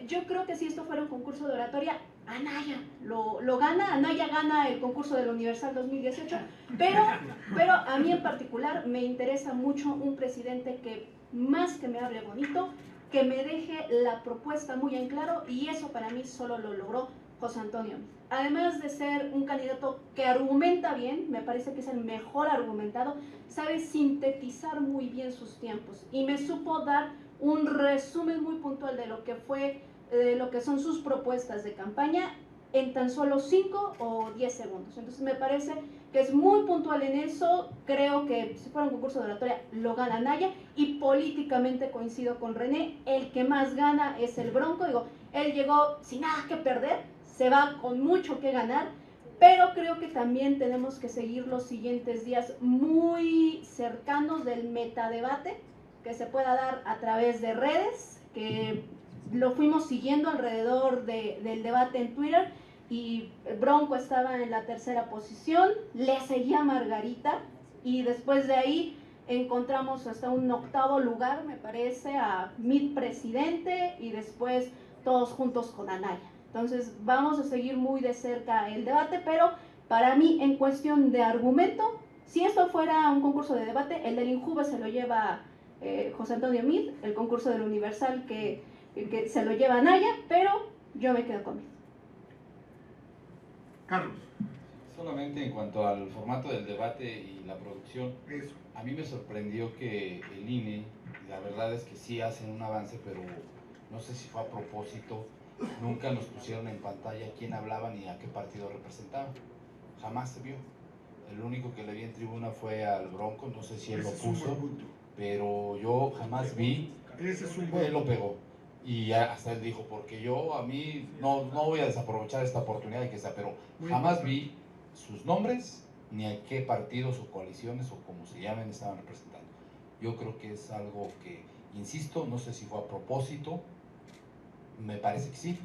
Yo creo que si esto fuera un concurso de oratoria, Anaya lo gana, Anaya gana el concurso del Universal 2018, pero a mí en particular me interesa mucho un presidente que más que me hable bonito, que me deje la propuesta muy en claro, y eso para mí solo lo logró José Antonio. Además de ser un candidato que argumenta bien, me parece que es el mejor argumentado, sabe sintetizar muy bien sus tiempos y me supo dar un resumen muy puntual de lo que fue, lo que son sus propuestas de campaña en tan solo 5 o 10 segundos. Entonces me parece que es muy puntual en eso. Creo que si fuera un concurso de oratoria lo gana Naya, y políticamente coincido con René, el que más gana es el Bronco. Digo, él llegó sin nada que perder, se va con mucho que ganar, pero creo que también tenemos que seguir los siguientes días muy cercanos del metadebate que se pueda dar a través de redes, que lo fuimos siguiendo alrededor del debate en Twitter, y Bronco estaba en la tercera posición, le seguía Margarita, y después de ahí encontramos hasta un octavo lugar, me parece, a Mit Presidente, y después todos juntos con Anaya. Entonces vamos a seguir muy de cerca el debate, pero para mí, en cuestión de argumento, si esto fuera un concurso de debate, el del Injuve se lo lleva José Antonio Mit, el concurso del Universal que se lo lleva Anaya, pero yo me quedo con Mit. Carlos. Solamente en cuanto al formato del debate y la producción, a mí me sorprendió que el INE, la verdad es que sí hacen un avance, pero no sé si fue a propósito, nunca nos pusieron en pantalla quién hablaba ni a qué partido representaba. Jamás se vio. El único que le vi en tribuna fue al Bronco, no sé si él lo puso, pero yo jamás vi. Él lo pegó. Y hasta él dijo, porque a mí no voy a desaprovechar esta oportunidad de que sea, pero jamás vi sus nombres ni a qué partidos o coaliciones o como se llamen estaban representando. Yo creo que es algo que, insisto, no sé si fue a propósito, me parece que sí,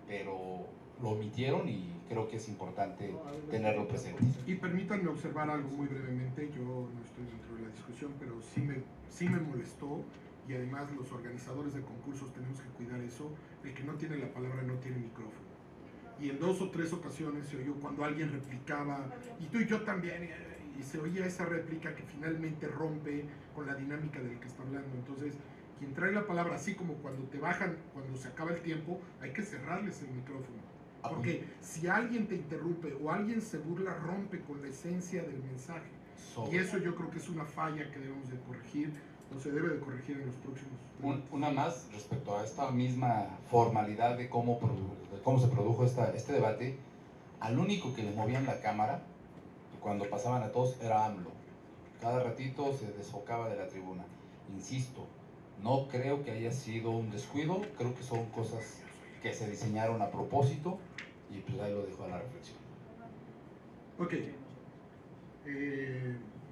pero lo omitieron y creo que es importante tenerlo presente. Y permítanme observar algo muy brevemente. Yo no estoy dentro de la discusión, pero sí me molestó, y además los organizadores de concursos tenemos que cuidar eso, el que no tiene la palabra no tiene micrófono. Y en 2 o 3 ocasiones se oyó cuando alguien replicaba, y tú y yo también, y se oía esa réplica que finalmente rompe con la dinámica del que está hablando. Entonces, quien trae la palabra, así como cuando te bajan, cuando se acaba el tiempo, hay que cerrarles el micrófono. Porque si alguien te interrumpe o alguien se burla, rompe con la esencia del mensaje. Y eso yo creo que es una falla que debemos de corregir, o se debe de corregir en los próximos debates. Una más respecto a esta misma formalidad de cómo se produjo este debate. Al único que le movían la cámara cuando pasaban a todos era AMLO. Cada ratito se desfocaba de la tribuna. Insisto, no creo que haya sido un descuido, creo que son cosas que se diseñaron a propósito, y pues ahí lo dejo a la reflexión. Ok.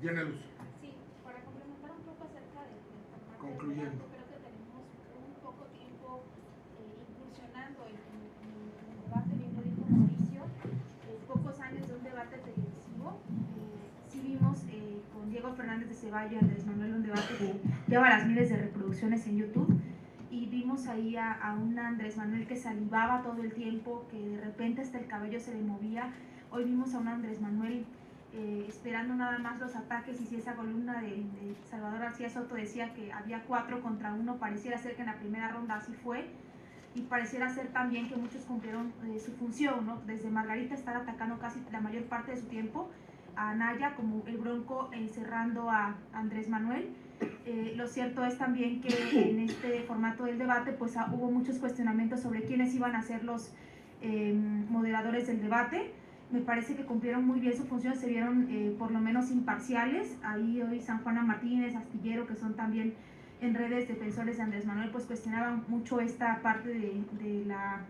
Diana Luz. Sí, para complementar un poco acerca del formato. Concluyendo. Creo que tenemos un poco tiempo incursionando en el debate, bien lo dijo Mauricio, pocos años de un debate televisivo. Sí vimos con Diego Fernández de Ceballos y Andrés Manuel un debate que lleva las miles de reproducciones en YouTube, y vimos ahí a un Andrés Manuel que salivaba todo el tiempo, que de repente hasta el cabello se le movía. Hoy vimos a un Andrés Manuel esperando nada más los ataques, y si esa columna de Salvador García Soto decía que había 4 contra 1, pareciera ser que en la primera ronda así fue, y pareciera ser también que muchos cumplieron su función, ¿no? Desde Margarita estar atacando casi la mayor parte de su tiempo a Anaya, como el Bronco encerrando a Andrés Manuel. Lo cierto es también que en este formato del debate pues hubo muchos cuestionamientos sobre quiénes iban a ser los moderadores del debate. Me parece que cumplieron muy bien su función, se vieron por lo menos imparciales. Ahí hoy San Juana Martínez, Astillero, que son también en redes defensores de Andrés Manuel, pues cuestionaban mucho esta parte de la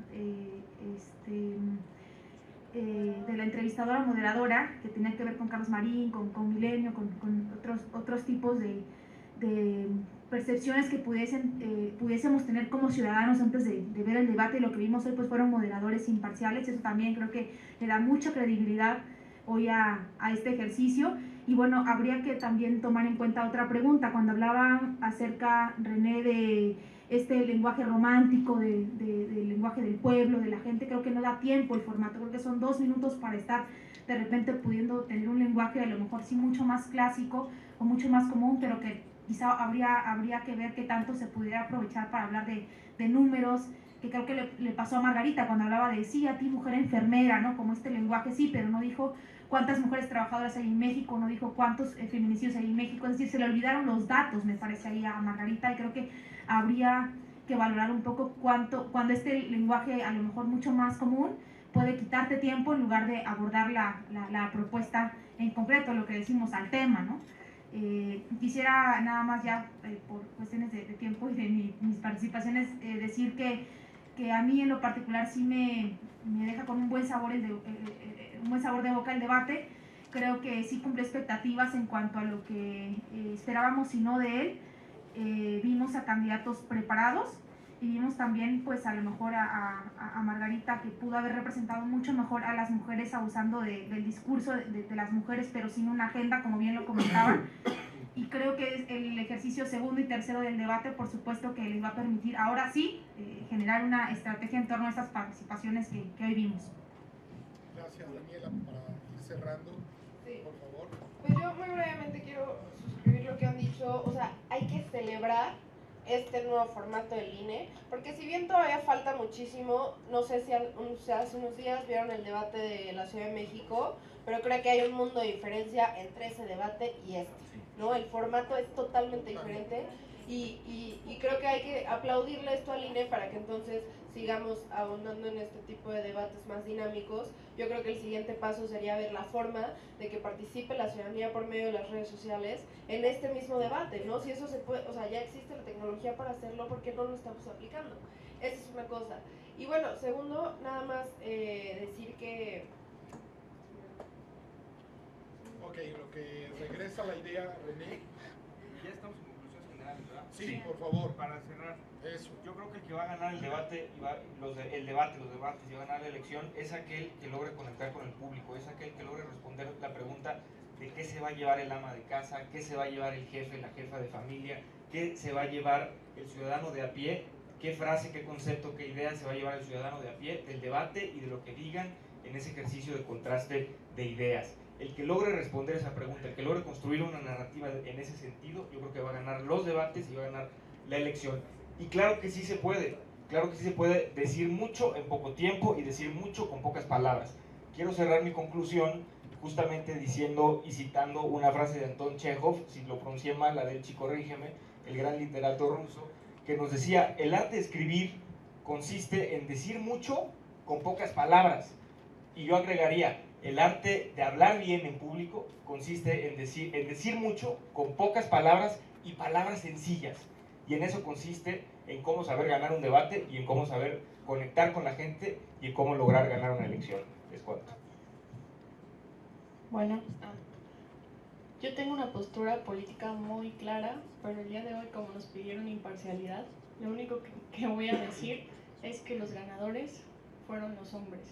de la entrevistadora moderadora, que tenía que ver con Carlos Marín, con Milenio, con otros tipos de percepciones que pudiésemos tener como ciudadanos antes de ver el debate, y lo que vimos hoy pues fueron moderadores imparciales. Eso también creo que le da mucha credibilidad hoy a este ejercicio. Y bueno, habría que también tomar en cuenta otra pregunta, cuando hablaban acerca, René, de este lenguaje romántico, del lenguaje del pueblo, de la gente. Creo que no da tiempo el formato, creo que son 2 minutos para estar de repente pudiendo tener un lenguaje a lo mejor sí mucho más clásico o mucho más común, pero que quizá habría que ver qué tanto se pudiera aprovechar para hablar de números, que creo que le pasó a Margarita cuando hablaba de sí, a ti mujer enfermera, ¿no? Como este lenguaje, sí, pero no dijo cuántas mujeres trabajadoras hay en México, no dijo cuántos feminicidios hay en México, es decir, se le olvidaron los datos, me parece, ahí a Margarita, y creo que habría que valorar un poco cuando este lenguaje a lo mejor mucho más común puede quitarte tiempo en lugar de abordar la propuesta en concreto, lo que decimos al tema, ¿no? Quisiera nada más ya por cuestiones de tiempo y de mis participaciones decir que a mí en lo particular sí me deja con un buen sabor de boca el debate. Creo que sí cumple expectativas en cuanto a lo que esperábamos y no de él. Vimos a candidatos preparados y vimos también pues a lo mejor a Margarita, que pudo haber representado mucho mejor a las mujeres abusando del discurso de las mujeres, pero sin una agenda, como bien lo comentaban. Y creo que el ejercicio segundo y tercero del debate, por supuesto que les va a permitir ahora sí generar una estrategia en torno a estas participaciones que hoy vimos. Gracias, Daniela, para ir cerrando, sí, por favor. Pues yo muy brevemente quiero suscribir lo que han dicho. O sea, hay que celebrar este nuevo formato del INE, porque si bien todavía falta muchísimo, no sé si hace unos días vieron el debate de la Ciudad de México, pero creo que hay un mundo de diferencia entre ese debate y este, ¿no? El formato es totalmente diferente y creo que hay que aplaudirle esto al INE para que entonces sigamos abundando en este tipo de debates más dinámicos. Yo creo que el siguiente paso sería ver la forma de que participe la ciudadanía por medio de las redes sociales en este mismo debate, ¿no? Si eso se puede, o sea, ya existe la tecnología para hacerlo, ¿por qué no lo estamos aplicando? Esa es una cosa. Y bueno, segundo, nada más decir que... Ok, lo que regresa la idea, René. Ya estamos en conclusiones generales, ¿verdad? Sí, por favor. Para cerrar, eso. Yo creo que el que va a ganar el debate, los debates y va a ganar la elección es aquel que logre conectar con el público, es aquel que logre responder la pregunta de qué se va a llevar el ama de casa, qué se va a llevar el jefe, la jefa de familia, qué se va a llevar el ciudadano de a pie, qué frase, qué concepto, qué idea se va a llevar el ciudadano de a pie del debate y de lo que digan en ese ejercicio de contraste de ideas. El que logre responder esa pregunta, el que logre construir una narrativa en ese sentido, yo creo que va a ganar los debates y va a ganar la elección. Y claro que sí se puede decir mucho en poco tiempo y decir mucho con pocas palabras. Quiero cerrar mi conclusión justamente diciendo y citando una frase de Anton Chekhov, si lo pronuncié mal, la del corrígeme, el gran literato ruso, que nos decía: el arte de escribir consiste en decir mucho con pocas palabras. Y yo agregaría, el arte de hablar bien en público consiste en decir mucho con pocas palabras y palabras sencillas. Y en eso consiste en cómo saber ganar un debate y en cómo saber conectar con la gente y en cómo lograr ganar una elección. Es cuanto. Bueno, yo tengo una postura política muy clara, pero el día de hoy, como nos pidieron imparcialidad, lo único que voy a decir es que los ganadores fueron los hombres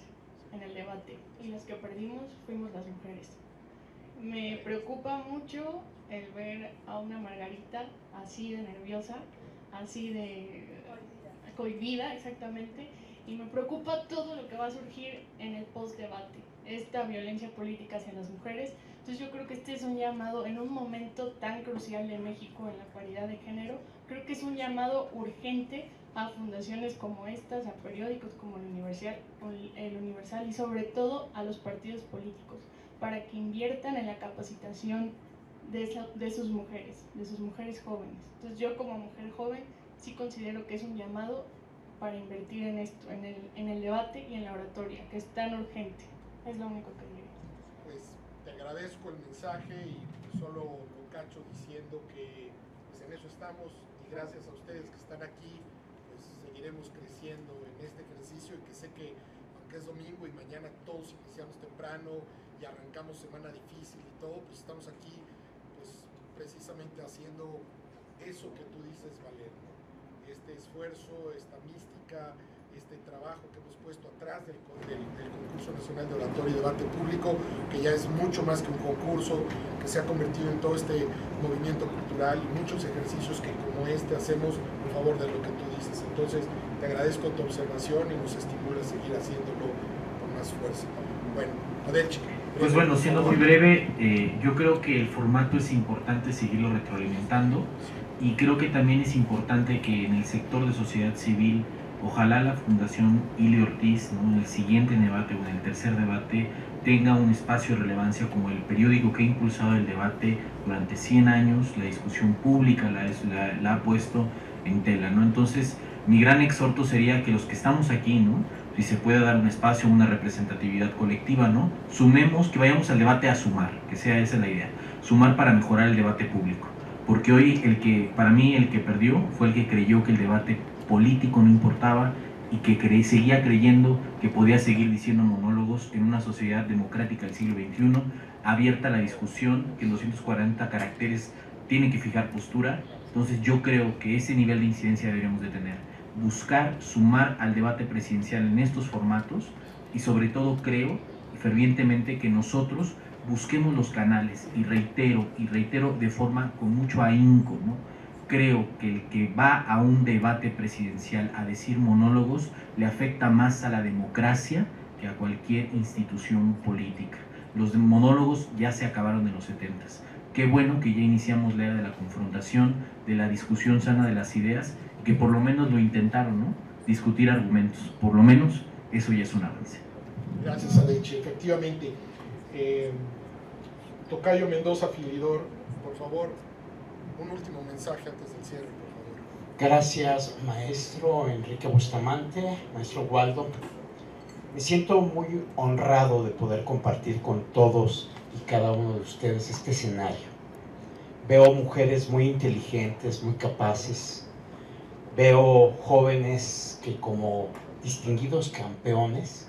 en el debate y los que perdimos fuimos las mujeres. Me preocupa mucho el ver a una Margarita así de nerviosa, así de cohibida, exactamente, y me preocupa todo lo que va a surgir en el post-debate, esta violencia política hacia las mujeres. Entonces yo creo que este es un llamado en un momento tan crucial de México en la paridad de género, creo que es un llamado urgente a fundaciones como estas, a periódicos como el Universal y sobre todo a los partidos políticos, para que inviertan en la capacitación de sus mujeres jóvenes. Entonces yo como mujer joven sí considero que es un llamado para invertir en esto, en el debate y en la oratoria, que es tan urgente. Es lo único que diría. Pues te agradezco el mensaje y solo lo cacho diciendo que pues en eso estamos, y gracias a ustedes que están aquí, pues seguiremos creciendo en este ejercicio, y que sé que porque es domingo y mañana todos iniciamos temprano y arrancamos semana difícil y todo, pues estamos aquí pues precisamente haciendo eso que tú dices, Valer, ¿no? Este esfuerzo, esta mística, este trabajo que hemos puesto atrás del Concurso Nacional de Oratoria y Debate Público, que ya es mucho más que un concurso, que se ha convertido en todo este movimiento cultural y muchos ejercicios que como este hacemos en favor de lo que tú dices. Entonces, te agradezco tu observación y nos estimula a seguir haciéndolo con más fuerza. Bueno, Adelchi. Pues bueno, siendo muy breve, yo creo que el formato es importante seguirlo retroalimentando y creo que también es importante que en el sector de sociedad civil, ojalá la Fundación Ili Ortiz, ¿no?, en el siguiente debate o en el tercer debate tenga un espacio de relevancia como el periódico que ha impulsado el debate durante 100 años, la discusión pública la ha puesto en tela, ¿no? Entonces, mi gran exhorto sería que los que estamos aquí, ¿no?, si se puede dar un espacio, una representatividad colectiva, ¿no?, sumemos, que vayamos al debate a sumar, que sea esa la idea, sumar para mejorar el debate público, porque hoy para mí el que perdió fue el que creyó que el debate político no importaba y que seguía creyendo que podía seguir diciendo monólogos en una sociedad democrática del siglo XXI, abierta a la discusión, que en 240 caracteres tiene que fijar postura. Entonces yo creo que ese nivel de incidencia deberíamos de tener, buscar sumar al debate presidencial en estos formatos y sobre todo creo fervientemente que nosotros busquemos los canales y reitero de forma con mucho ahínco, ¿no? Creo que el que va a un debate presidencial a decir monólogos le afecta más a la democracia que a cualquier institución política. Los monólogos ya se acabaron en los 70s. Qué bueno que ya iniciamos la era de la confrontación, de la discusión sana de las ideas, que por lo menos lo intentaron, ¿no?, discutir argumentos. Por lo menos eso ya es un avance. Gracias, Adelchi. Efectivamente. Tocayo Mendoza, Filidor, por favor, un último mensaje antes del cierre, por favor. Gracias, maestro Enrique Bustamante, maestro Waldo. Me siento muy honrado de poder compartir con todos y cada uno de ustedes este escenario. Veo mujeres muy inteligentes, muy capaces. Veo jóvenes que como distinguidos campeones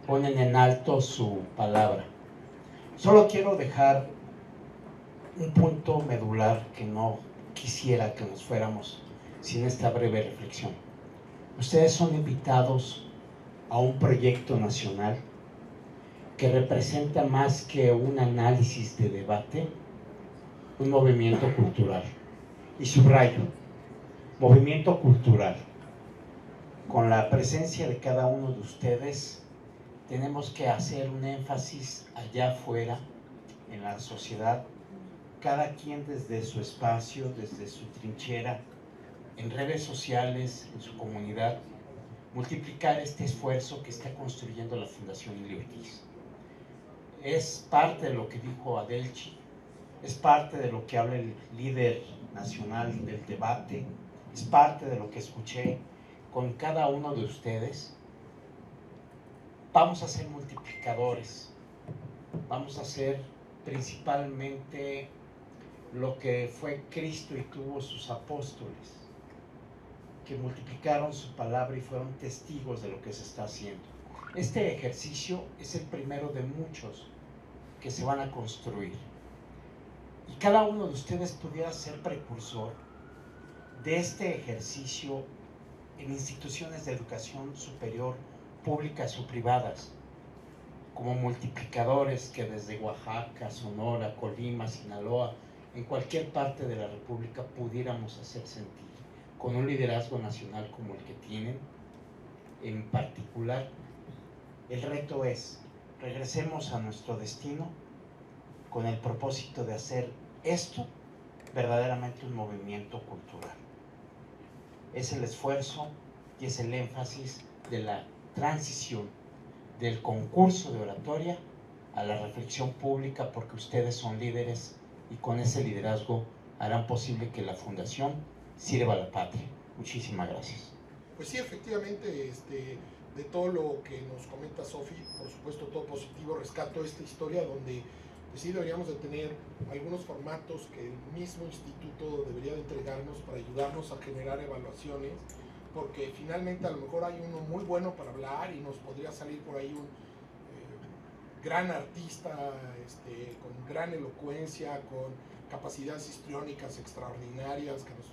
ponen en alto su palabra. Solo quiero dejar un punto medular que no quisiera que nos fuéramos sin esta breve reflexión. Ustedes son invitados a un proyecto nacional que representa más que un análisis de debate, un movimiento cultural. Y subrayo, movimiento cultural. Con la presencia de cada uno de ustedes, tenemos que hacer un énfasis allá afuera, en la sociedad, cada quien desde su espacio, desde su trinchera, en redes sociales, en su comunidad, multiplicar este esfuerzo que está construyendo la Fundación Ili Ortiz. Es parte de lo que dijo Adelchi, es parte de lo que habla el líder nacional del debate, es parte de lo que escuché con cada uno de ustedes. Vamos a ser multiplicadores, vamos a ser principalmente lo que fue Cristo y tuvo sus apóstoles, que multiplicaron su palabra y fueron testigos de lo que se está haciendo. Este ejercicio es el primero de muchos que se van a construir. Y cada uno de ustedes pudiera ser precursor de este ejercicio en instituciones de educación superior, públicas o privadas, como multiplicadores que desde Oaxaca, Sonora, Colima, Sinaloa, en cualquier parte de la República pudiéramos hacer sentir, con un liderazgo nacional como el que tienen. En particular, el reto es, regresemos a nuestro destino con el propósito de hacer esto verdaderamente un movimiento cultural. Es el esfuerzo y es el énfasis de la transición del concurso de oratoria a la reflexión pública, porque ustedes son líderes y con ese liderazgo harán posible que la Fundación sirva a la patria. Muchísimas gracias. Pues sí, efectivamente, de todo lo que nos comenta Sofi, por supuesto todo positivo, rescato esta historia donde pues sí deberíamos de tener algunos formatos que el mismo instituto debería de entregarnos para ayudarnos a generar evaluaciones porque finalmente a lo mejor hay uno muy bueno para hablar y nos podría salir por ahí un gran artista con gran elocuencia, con capacidades histriónicas extraordinarias que nos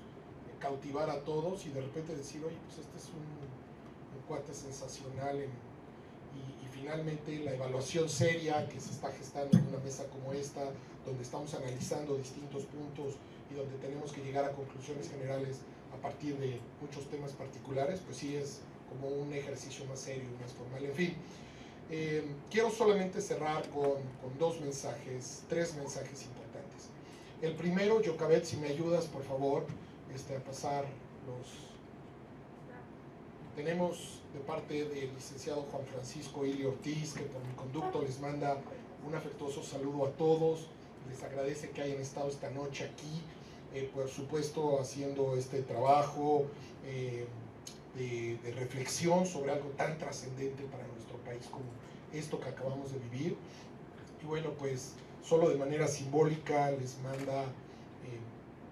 cautivara a todos, y de repente decir, oye, pues este es un cuate sensacional y finalmente la evaluación seria que se está gestando en una mesa como esta, donde estamos analizando distintos puntos y donde tenemos que llegar a conclusiones generales a partir de muchos temas particulares, pues sí es como un ejercicio más serio, más formal. En fin, quiero solamente cerrar con tres mensajes importantes. El primero, Yochebed, si me ayudas por favor a pasar los... Tenemos de parte del licenciado Juan Francisco Ili Ortiz, que por mi conducto les manda un afectuoso saludo a todos, les agradece que hayan estado esta noche aquí, por supuesto haciendo este trabajo de reflexión sobre algo tan trascendente para nuestro país como esto que acabamos de vivir. Y bueno, pues solo de manera simbólica les manda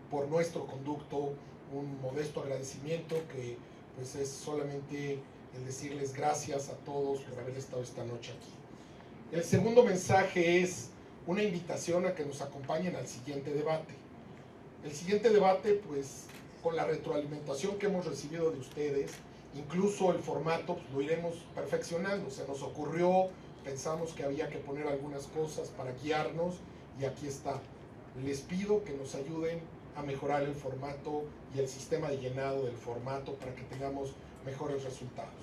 por nuestro conducto un modesto agradecimiento, que pues es solamente el decirles gracias a todos por haber estado esta noche aquí. El segundo mensaje es una invitación a que nos acompañen al siguiente debate. El siguiente debate, pues con la retroalimentación que hemos recibido de ustedes, incluso el formato pues, lo iremos perfeccionando. Se nos ocurrió, pensamos que había que poner algunas cosas para guiarnos y aquí está. Les pido que nos ayuden a mejorar el formato y el sistema de llenado del formato para que tengamos mejores resultados.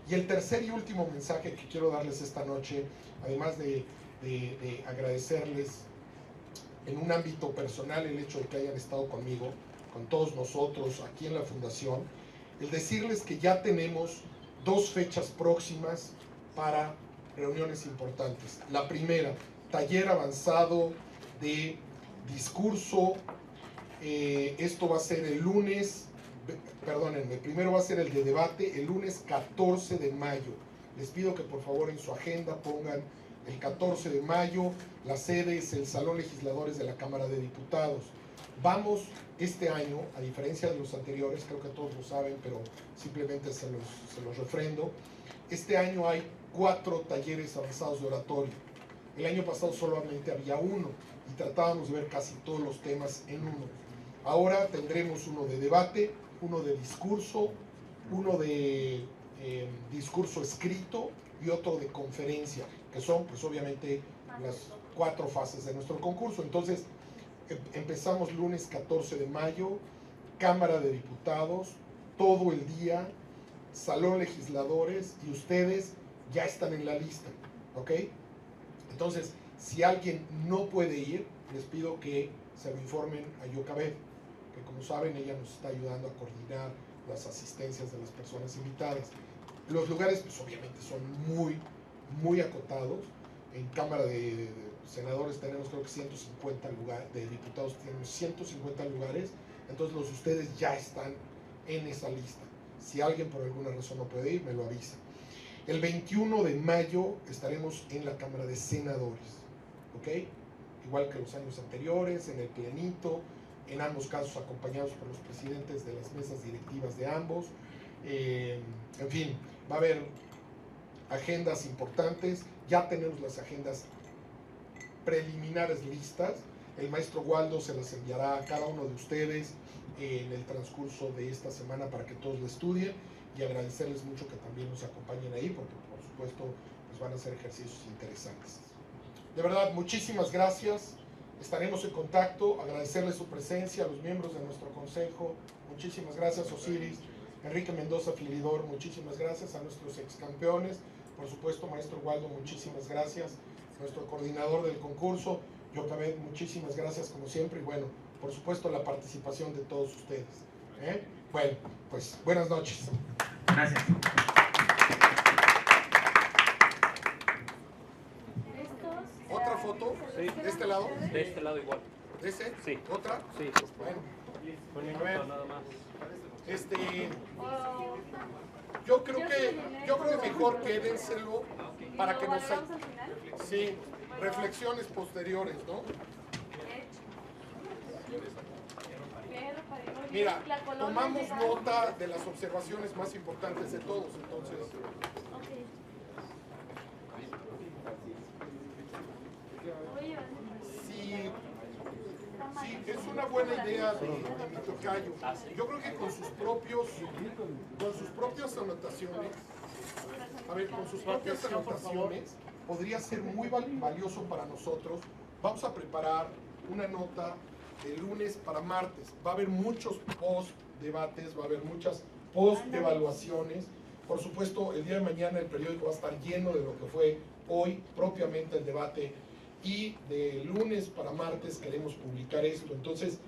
Y el tercer y último mensaje que quiero darles esta noche, además de agradecerles en un ámbito personal el hecho de que hayan estado conmigo, con todos nosotros aquí en la Fundación, el decirles que ya tenemos 2 fechas próximas para reuniones importantes. La primera, taller avanzado de discurso. Esto va a ser el lunes, perdónenme, primero va a ser el de debate el lunes 14 de mayo. Les pido que por favor en su agenda pongan el 14 de mayo, la sede es el Salón Legisladores de la Cámara de Diputados. Vamos este año, a diferencia de los anteriores, creo que todos lo saben, pero simplemente se los refrendo, este año hay 4 talleres avanzados de oratoria. El año pasado solamente había 1 y tratábamos de ver casi todos los temas en uno. Ahora tendremos uno de debate, uno de discurso, uno de discurso escrito y otro de conferencia, que son pues obviamente las 4 fases de nuestro concurso. Entonces empezamos lunes 14 de mayo, Cámara de Diputados, todo el día, Salón Legisladores, y ustedes ya están en la lista, ¿ok? Entonces, si alguien no puede ir, les pido que se lo informen a Yochebed, que como saben ella nos está ayudando a coordinar las asistencias de las personas invitadas. Los lugares pues obviamente son muy acotados. En Cámara de Senadores tenemos creo que 150 lugares, de diputados tenemos 150 lugares, entonces los de ustedes ya están en esa lista. Si alguien por alguna razón no puede ir, me lo avisa. El 21 de mayo estaremos en la Cámara de Senadores, ¿ok? Igual que los años anteriores, en el plenito, en ambos casos acompañados por los presidentes de las mesas directivas de ambos. En fin, va a haber agendas importantes, ya tenemos las agendas preliminares listas, el maestro Waldo se las enviará a cada uno de ustedes en el transcurso de esta semana para que todos lo estudien, y agradecerles mucho que también nos acompañen ahí, porque por supuesto pues van a ser ejercicios interesantes. De verdad, muchísimas gracias. Estaremos en contacto, agradecerles su presencia a los miembros de nuestro consejo. Muchísimas gracias, Osiris, Enrique Mendoza Filidor, muchísimas gracias a nuestros ex campeones, por supuesto, maestro Waldo, muchísimas gracias, nuestro coordinador del concurso, Yochebed, muchísimas gracias como siempre, y bueno, por supuesto la participación de todos ustedes. Bueno, pues buenas noches. Gracias. ¿Otra foto? Sí. ¿De este lado? De este lado igual. ¿De ese? Sí. ¿Otra? Sí. Bueno. A ver. Nada más. Yo creo que mejor quédenselo para que nos... Sí, reflexiones posteriores, ¿no? Mira, tomamos nota de las observaciones más importantes de todos, entonces. Sí, es una buena idea de mi tocayo. Yo creo que con sus propias anotaciones, podría ser muy valioso para nosotros. Vamos a preparar una nota de lunes para martes. Va a haber muchos post-debates, va a haber muchas post-evaluaciones. Por supuesto, el día de mañana el periódico va a estar lleno de lo que fue hoy propiamente el debate, y de lunes para martes queremos publicar esto. Entonces,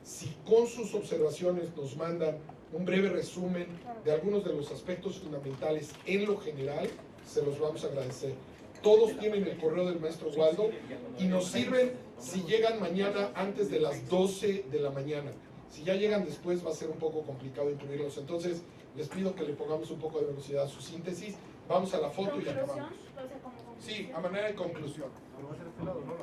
si con sus observaciones nos mandan un breve resumen de algunos de los aspectos fundamentales en lo general, se los vamos a agradecer. Todos tienen el correo del maestro Waldo y nos sirven si llegan mañana antes de las 12 de la mañana. Si ya llegan después va a ser un poco complicado incluirlos. Entonces, les pido que le pongamos un poco de velocidad a su síntesis. Vamos a la foto y acabamos. Sí, a manera de conclusión. Pero va a ser este lado, ¿no?